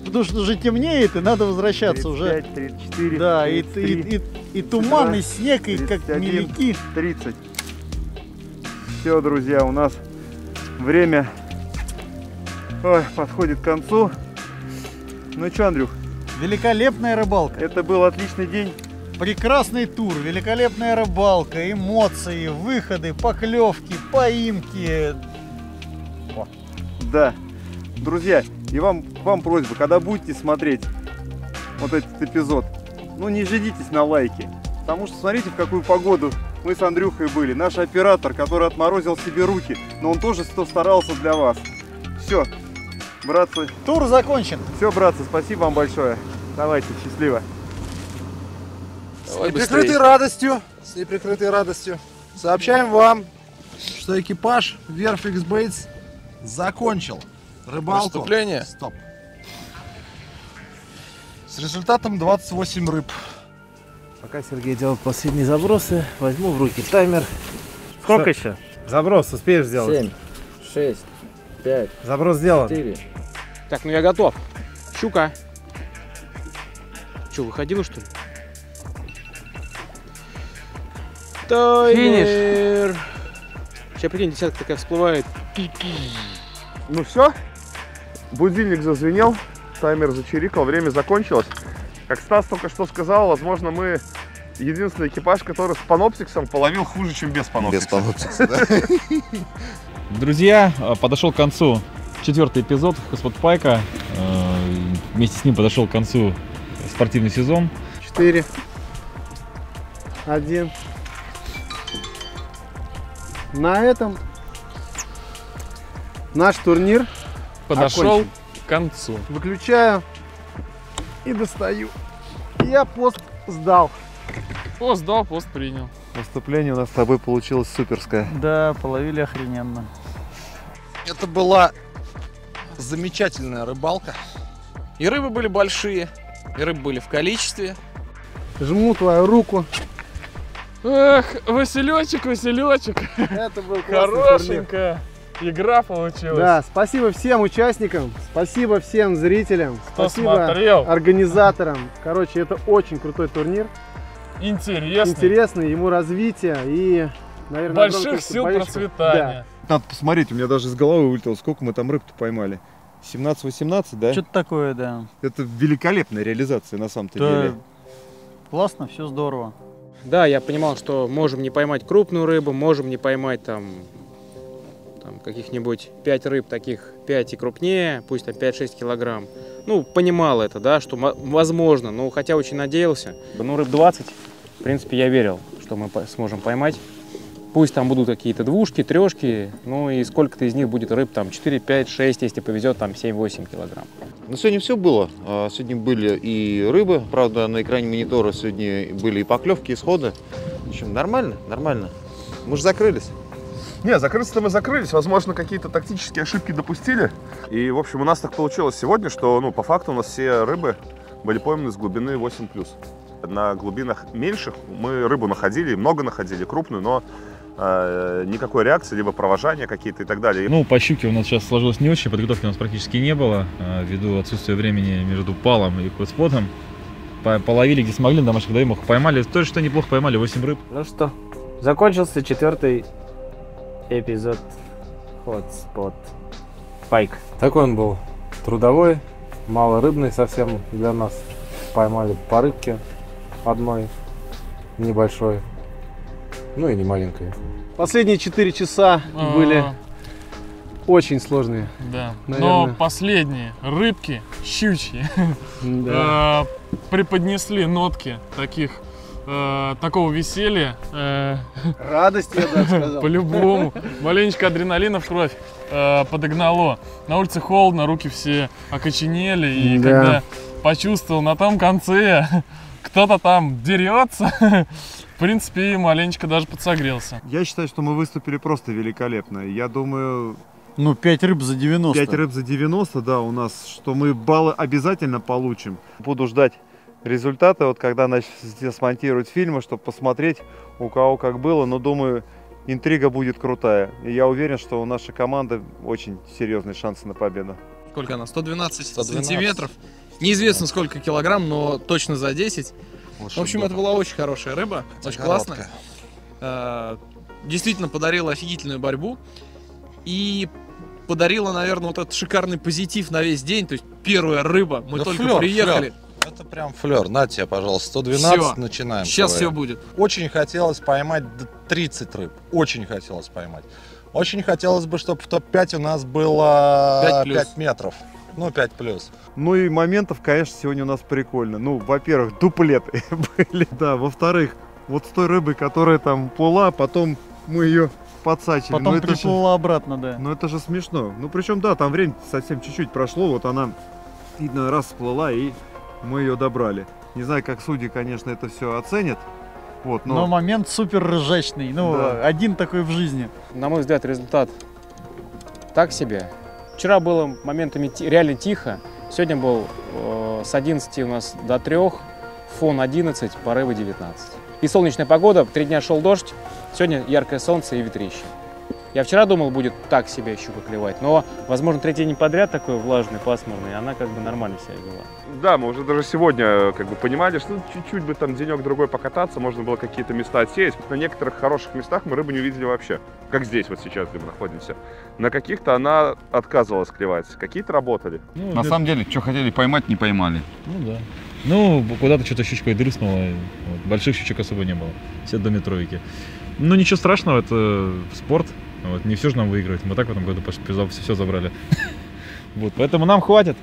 Потому что уже темнеет, и надо возвращаться 35, уже. 34, да, 33, и туман, и снег, и как меляки. 30. Все, друзья, у нас время подходит к концу. Ну что, Андрюх? Великолепная рыбалка. Это был отличный день. Прекрасный тур, великолепная рыбалка, эмоции, выходы, поклевки, поимки. Да. Друзья, и вам просьба, когда будете смотреть вот этот эпизод, ну не ждитесь на лайки. Потому что смотрите, в какую погоду мы с Андрюхой были. Наш оператор, который отморозил себе руки, но он тоже старался для вас. Все, братцы. Тур закончен. Все, братцы, спасибо вам большое. Давайте, счастливо. С неприкрытой радостью сообщаем вам, что экипаж Верфикс Бейтс закончил рыбалку. Преступление. Стоп. С результатом 28 рыб. Пока Сергей делает последние забросы, возьму в руки таймер. Сколько еще? Заброс успеешь сделать? 7, 6, 5. Заброс сделан. 4. Так, ну я готов. Щука. Че, выходила что ли? Таймер. Сейчас, прикинь, десятка такая всплывает. Ну все, будильник зазвенел, таймер зачирикал, время закончилось. Как Стас только что сказал, возможно, мы единственный экипаж, который с паноптиксом половил хуже, чем без паноптикса. Без паноптикса, да? Друзья, подошел к концу 4-й эпизод Hotspot Pike. Вместе с ним подошел к концу спортивный сезон. 4, 1. На этом наш турнир подошел окончен. к концу. Выключаю и достаю. Я пост сдал. Пост сдал, пост принял. Выступление у нас с тобой получилось суперское. Да, половили охрененно. Это была замечательная рыбалка. И рыбы были большие, и рыбы были в количестве. Жму твою руку. Эх, Василечек, Василечек. Это был хорошенькая игра получилась. Да, спасибо всем участникам, спасибо всем зрителям, кто спасибо смотрел, организаторам. Короче, это очень крутой турнир. Интересный. Ему развития и, наверное, больших сил процветания. Да. Надо посмотреть, у меня даже из головы вылетело, сколько мы там рыб-то поймали. 17-18, да? Что-то такое, да. Это великолепная реализация на самом-то деле. Классно, все здорово. Да, я понимал, что можем не поймать крупную рыбу, можем не поймать там каких-нибудь 5 рыб, таких 5 и крупнее, пусть там 5-6 килограмм. Ну, понимал это, да, что возможно, но хотя очень надеялся. Ну, рыб 20, в принципе, я верил, что мы сможем поймать. Пусть там будут какие-то двушки, трешки, ну и сколько-то из них будет рыб, там 4, 5, 6, если повезет, там 7-8 килограмм. Ну, сегодня все было. Сегодня были и рыбы, правда, на экране монитора сегодня были и поклевки, и сходы. В общем, нормально. Мы же закрылись. Не, закрыться-то мы закрылись. Возможно, какие-то тактические ошибки допустили. И, в общем, у нас так получилось сегодня, что, ну, по факту у нас все рыбы были пойманы с глубины 8+. На глубинах меньших мы рыбу находили, много находили, крупную, но никакой реакции, либо провожания какие-то и так далее. Ну, по щуке у нас сейчас сложилось не очень, подготовки у нас практически не было, ввиду отсутствия времени между палом и хотспотом. Половили где смогли, на домашних водоемах поймали, тоже что неплохо поймали, 8 рыб. Ну что, закончился 4-й эпизод Hotspot Pike. Такой он был трудовой, малорыбный совсем для нас. Поймали по рыбке одной небольшой, ну и не маленькой. Последние 4 часа были очень сложные. Да. Наверное. Но последние рыбки щучьи преподнесли нотки такого веселья. Радости, я бы сказал. По-любому. Маленечко адреналина в кровь подогнало. На улице холодно, руки все окоченели. И когда почувствовал на том конце, кто-то там дерется, в принципе, и маленечко даже подсогрелся. Я считаю, что мы выступили просто великолепно. Я думаю... Ну, 5 рыб за 90. 5 рыб за 90, да, у нас, что мы баллы обязательно получим. Буду ждать результаты, вот когда смонтируют фильмы, чтобы посмотреть, у кого как было. Но думаю, интрига будет крутая. И я уверен, что у нашей команды очень серьезные шансы на победу. Сколько она? 112 сантиметров. Неизвестно сколько килограмм, но точно за 10. В общем, это была очень хорошая рыба, очень классная. Действительно подарила офигительную борьбу. И подарила, наверное, вот этот шикарный позитив на весь день. То есть первая рыба, мы только приехали. Это прям флер. На тебе, пожалуйста, 112, Всё. начинаем. Сейчас все будет. Очень хотелось поймать 30 рыб. Очень хотелось поймать. Очень хотелось бы, чтобы в топ-5 у нас было 5 метров. Ну, 5 плюс. Ну и моментов, конечно, сегодня у нас прикольно. Ну, во-первых, дуплеты были, да. Во-вторых, вот с той рыбой, которая там плыла, потом мы ее подсачили. Потом приплыла обратно, да. Ну это же смешно. Ну причем, да, там время совсем чуть-чуть прошло, вот она, видно, раз всплыла, и мы ее добрали. Не знаю, как судьи, конечно, это все оценят. Вот, но момент супер ржачный. Ну, да. Один такой в жизни. На мой взгляд, результат так себе. Вчера было моментами реально тихо. Сегодня был с 11 у нас до 3, фон 11, порывы 19. И солнечная погода, 3 дня шел дождь, сегодня яркое солнце и ветрище. Я вчера думал, будет так себе щука клевать, но, возможно, 3 день подряд такой влажный, пасмурный, она как бы нормально себя вела. Да, мы уже даже сегодня как бы понимали, что чуть-чуть бы там денек-другой покататься, можно было какие-то места отсеять. На некоторых хороших местах мы рыбу не увидели вообще, как здесь вот сейчас, где мы находимся. На каких-то она отказывалась клевать, какие-то работали. Ну, на самом деле, что хотели поймать, не поймали. Ну да. Ну, куда-то что-то щучкой дрыснуло, вот. Больших щучек особо не было, все до метровики. Ну, ничего страшного, это спорт, вот. Не все же нам выигрывать, мы так в этом году все забрали. Вот, поэтому нам хватит,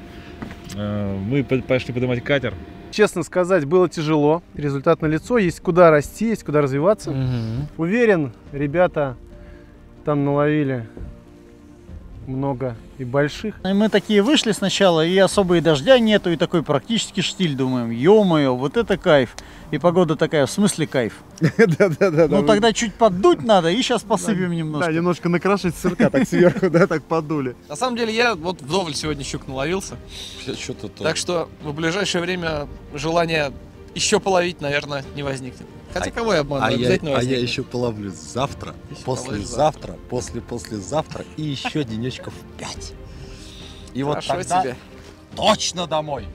мы пошли поднимать катер. Честно сказать, было тяжело, результат налицо, есть куда расти, есть куда развиваться. Уверен, ребята там наловили много и больших. И мы такие вышли сначала, и особо и дождя нету, и такой практически штиль, думаем, ё-моё, вот это кайф. И погода такая, в смысле кайф? Да-да-да. Ну тогда чуть поддуть надо, и сейчас посыпем немножко. Да, немножко накрошить сырка так сверху, да, так подули. На самом деле я вот вдоволь сегодня щук наловился. Так что в ближайшее время желание еще половить, наверное, не возникнет. Хотя кого я обманываю, обязательно возникнет. А я еще половлю завтра, послезавтра, послезавтра и еще денечков 5. И вот тогда тебе точно домой.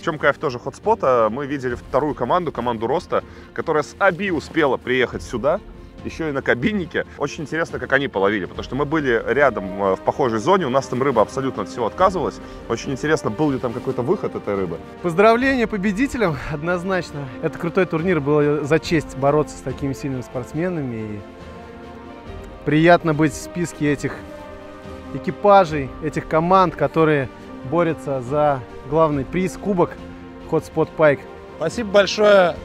В чем кайф тоже хотспота, мы видели вторую команду Роста, которая с Аби успела приехать сюда, еще и на кабиннике. Очень интересно, как они половили, потому что мы были рядом в похожей зоне, у нас там рыба абсолютно от всего отказывалась. Очень интересно, был ли там какой-то выход этой рыбы. Поздравления победителям, однозначно. Это крутой турнир, было за честь бороться с такими сильными спортсменами. И приятно быть в списке этих экипажей, этих команд, которые борются за главный приз, кубок Hotspot Pike. Спасибо большое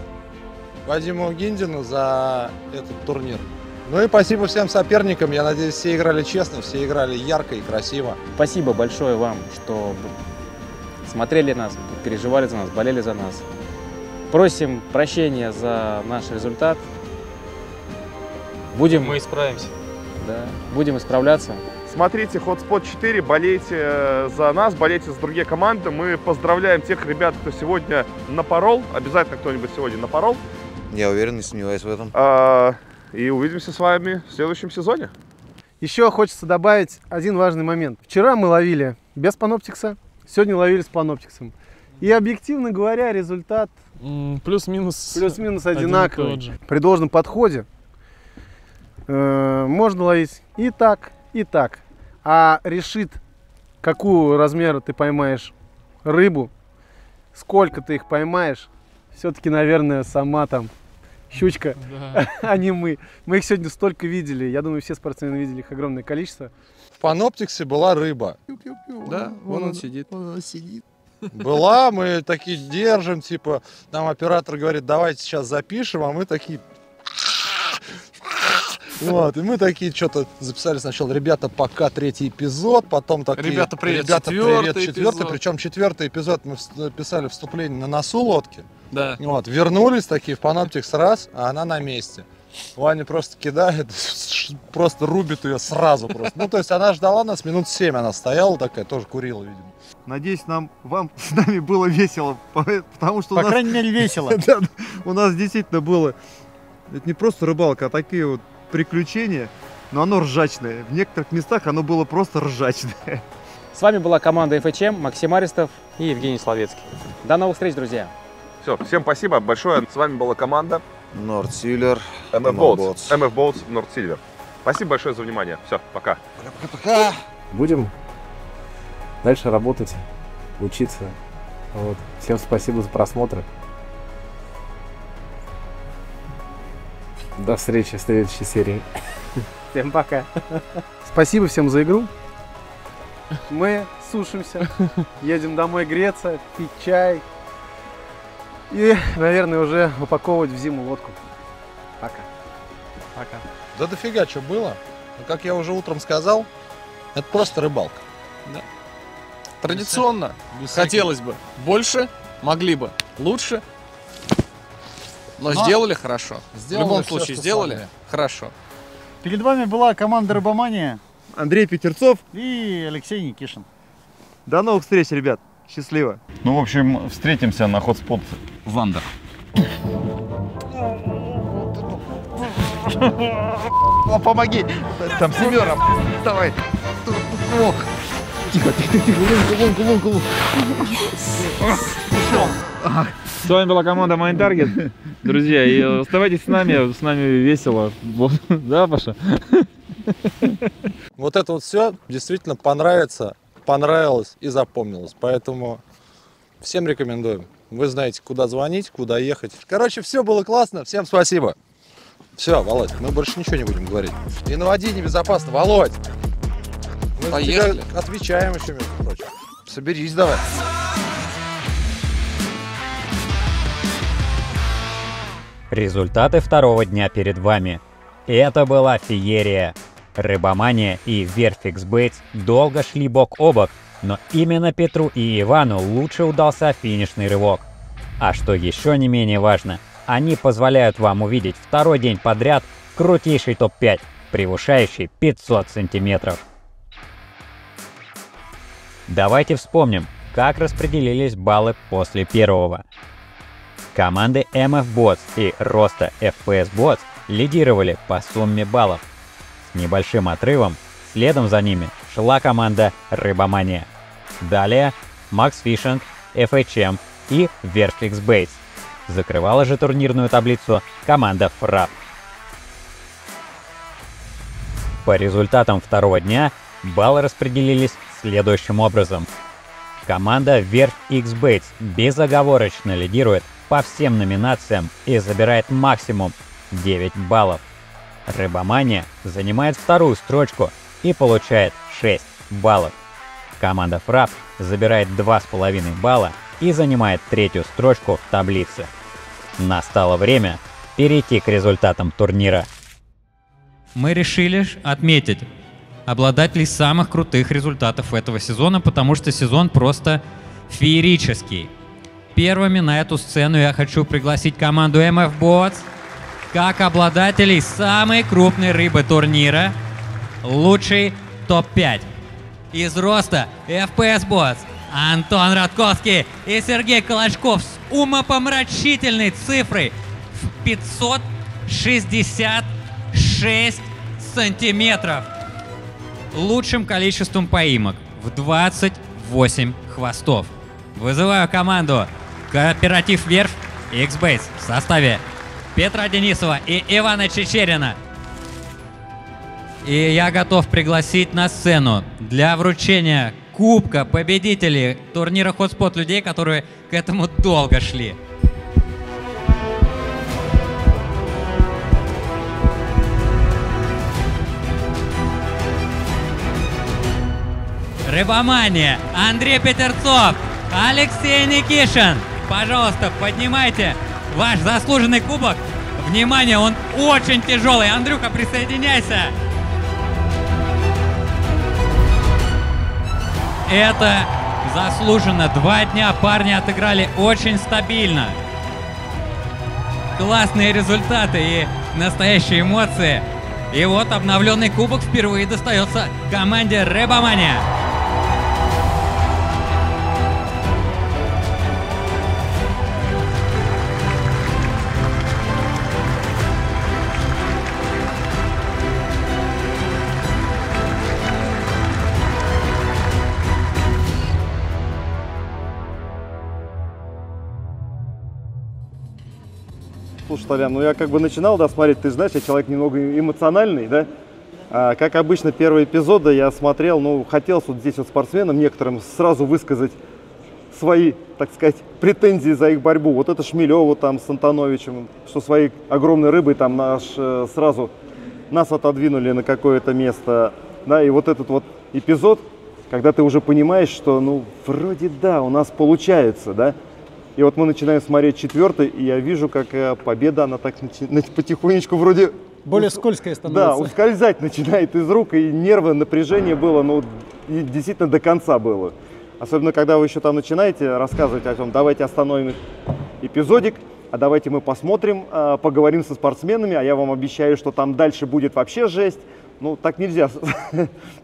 Вадиму Гиндину за этот турнир. Ну и спасибо всем соперникам. Я надеюсь, все играли честно, все играли ярко и красиво. Спасибо большое вам, что смотрели нас, переживали за нас, болели за нас. Просим прощения за наш результат. Мы исправимся. Да, будем исправляться. Смотрите Hotspot 4, болейте за нас, болейте за другие команды. Мы поздравляем тех ребят, кто сегодня напорол. Обязательно кто-нибудь сегодня напорол. Я уверен, не сомневаюсь в этом. И увидимся с вами в следующем сезоне. Еще хочется добавить один важный момент. Вчера мы ловили без паноптикса, сегодня ловили с паноптиксом. И объективно говоря, результат плюс-минус одинаковый. При должном подходе можно ловить и так, и так. А решит, какую размера ты поймаешь рыбу, сколько ты их поймаешь, все-таки, наверное, сама там щучка, а не мы. Мы их сегодня столько видели. Я думаю, все спортсмены видели их огромное количество. В Паноптиксе была рыба. Да, вон он сидит. Он сидит. Была, мы такие держим, типа, нам оператор говорит, давайте сейчас запишем, а мы такие... Вот, и мы такие что-то записали сначала, ребята, пока 3-й эпизод, потом такие... Ребята, привет, ребята, привет, 4-й 4-й, эпизод. причем 4-й эпизод мы писали вступление на носу лодки. Да. Вот, вернулись такие в Паноптикс раз, а она на месте. Ваня просто кидает, просто рубит ее сразу просто. Ну, то есть она ждала нас минут 7, она стояла такая, тоже курила, видимо. Надеюсь, вам с нами было весело, потому что По крайней мере, весело. Да, у нас действительно было, это не просто рыбалка, а такие вот приключения, но оно ржачное. В некоторых местах оно было просто ржачное. С вами была команда ФЧМ, Максим Аристов и Евгений Словецкий. До новых встреч, друзья. Все, всем спасибо большое. С вами была команда Нордсилер, MF Boats, Нордсилер. Спасибо большое за внимание. Все, пока. Пока. Будем дальше работать, учиться. Вот. Всем спасибо за просмотр. До встречи в следующей серии. Всем пока. Спасибо всем за игру. Мы сушимся, едем домой греться, пить чай и, наверное, уже упаковывать в зиму лодку. Пока. Пока. Да дофига что было. Но, как я уже утром сказал, это просто рыбалка. Да. Традиционно без хотелось бы больше, могли бы лучше, но сделали хорошо. В любом всё, случае что сделали смогли. хорошо. Перед вами была команда «Рыбомания». Андрей Петерцов и Алексей Никишин. До новых встреч, ребят. Счастливо. Ну, в общем, встретимся на Hotspot Зандер. Помоги. Там семером. Давай. Ох. Тихо, тихо, тихо. Лунку. С вами была команда Main Target. Друзья, и оставайтесь с нами весело. Да, Паша? Вот это вот все действительно понравилось и запомнилось. Поэтому всем рекомендуем. Вы знаете, куда звонить, куда ехать. Короче, все было классно. Всем спасибо. Все, Володь, мы больше ничего не будем говорить. И на воде небезопасно. Володь! Мы Поехали. Отвечаем еще, между прочим. Соберись давай. Результаты второго дня перед вами. Это была феерия. Рыбомания и Verfix Baits долго шли бок о бок, но именно Петру и Ивану лучше удался финишный рывок. А что еще не менее важно, они позволяют вам увидеть второй день подряд крутейший топ-5, превышающий 500 сантиметров. Давайте вспомним, как распределились баллы после первого. Команды MF Boats и Rosta FPS Boats лидировали по сумме баллов. С небольшим отрывом следом за ними шла команда Рыбомания. Далее Max Fishing, FHM и Verfix Baits. Закрывала же турнирную таблицу команда Frapp. По результатам второго дня баллы распределились следующим образом. Команда Verf X Baits безоговорочно лидирует по всем номинациям и забирает максимум 9 баллов. Рыбомания занимает вторую строчку и получает 6 баллов. Команда Frapp забирает 2,5 балла и занимает третью строчку в таблице. Настало время перейти к результатам турнира. Мы решили отметить обладателей самых крутых результатов этого сезона, потому что сезон просто феерический. Первыми на эту сцену я хочу пригласить команду MF Boats как обладателей самой крупной рыбы турнира, лучший топ-5. Из Роста FPS Boats Антон Радковский и Сергей Колочков с умопомрачительной цифрой в 566 сантиметров. Лучшим количеством поимок в 28 хвостов. Вызываю команду Кооператив Верфь и X-Baits в составе Петра Денисова и Ивана Чечерина. И я готов пригласить на сцену для вручения кубка победителей турнира Hotspot людей, которые к этому долго шли. Рыбомания, Андрей Петерцов, Алексей Никишин. Пожалуйста, поднимайте ваш заслуженный кубок. Внимание, он очень тяжелый. Андрюха, присоединяйся. Это заслуженно. 2 дня парни отыграли очень стабильно. Классные результаты и настоящие эмоции. И вот обновленный кубок впервые достается команде Рыбомания. Слушай, Толян, ну я как бы начинал, да, смотреть, ты знаешь, я человек немного эмоциональный, да. Как обычно, первые эпизоды я смотрел, ну, хотелось вот здесь вот спортсменам некоторым сразу высказать свои, так сказать, претензии за их борьбу. Вот это Шмелеву там с Антоновичем, что своей огромной рыбой там сразу нас отодвинули на какое-то место, да, и вот этот вот эпизод, когда ты уже понимаешь, что, ну, вроде да, у нас получается, да. И вот мы начинаем смотреть 4-й, и я вижу, как победа, она так потихонечку вроде... Более скользкая становится. Да, ускользать начинает из рук, и нервы, напряжение было, ну, действительно до конца было. Особенно, когда вы еще там начинаете рассказывать о том, давайте остановим эпизодик, а давайте мы посмотрим, поговорим со спортсменами, а я вам обещаю, что там дальше будет вообще жесть. Ну, так нельзя,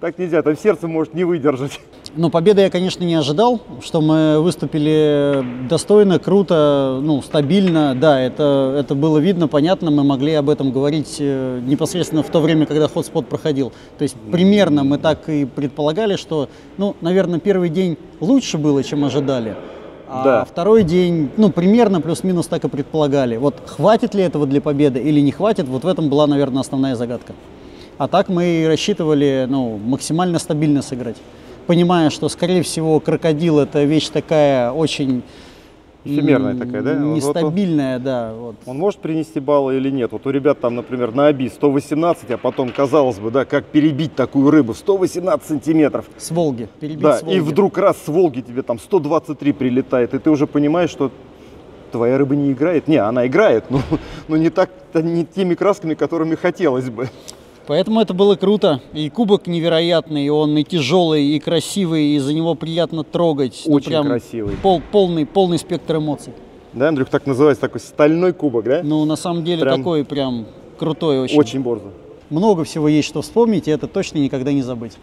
так нельзя, там сердце может не выдержать. Ну, победы я, конечно, не ожидал, что мы выступили достойно, круто, ну, стабильно. Да, это было видно, понятно, мы могли об этом говорить непосредственно в то время, когда хотспот проходил. То есть примерно мы так и предполагали, что, ну, наверное, первый день лучше было, чем ожидали. А второй день, ну, примерно плюс-минус так и предполагали. Вот хватит ли этого для победы или не хватит, вот в этом была, наверное, основная загадка. А так мы рассчитывали, ну, максимально стабильно сыграть, понимая, что, скорее всего, крокодил — это вещь такая очень эфемерная такая, да? Нестабильная, да. Вот. Он может принести баллы или нет? Вот у ребят там, например, на Оби 118, а потом, казалось бы, да, как перебить такую рыбу? 118 сантиметров. С Волги. Перебить да, с Волги. И вдруг раз с Волги тебе там 123 прилетает, и ты уже понимаешь, что твоя рыба не играет. Не, она играет, но не так, не теми красками, которыми хотелось бы. Поэтому это было круто. И кубок невероятный, он и тяжелый, и красивый, и за него приятно трогать. Очень прям красивый. Полный спектр эмоций. Да, Андрюх, так называется, такой стальной кубок, да? Ну, на самом деле, такой прям крутой очень. Очень борзо. Много всего есть, что вспомнить, и это точно никогда не забыть.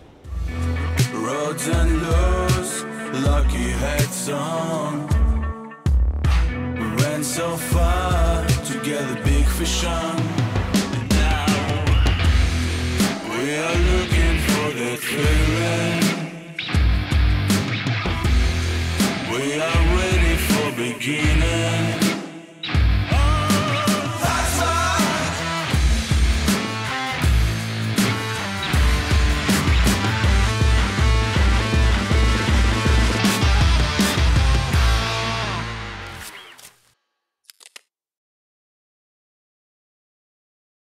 We are looking for that feeling. We are ready for beginning.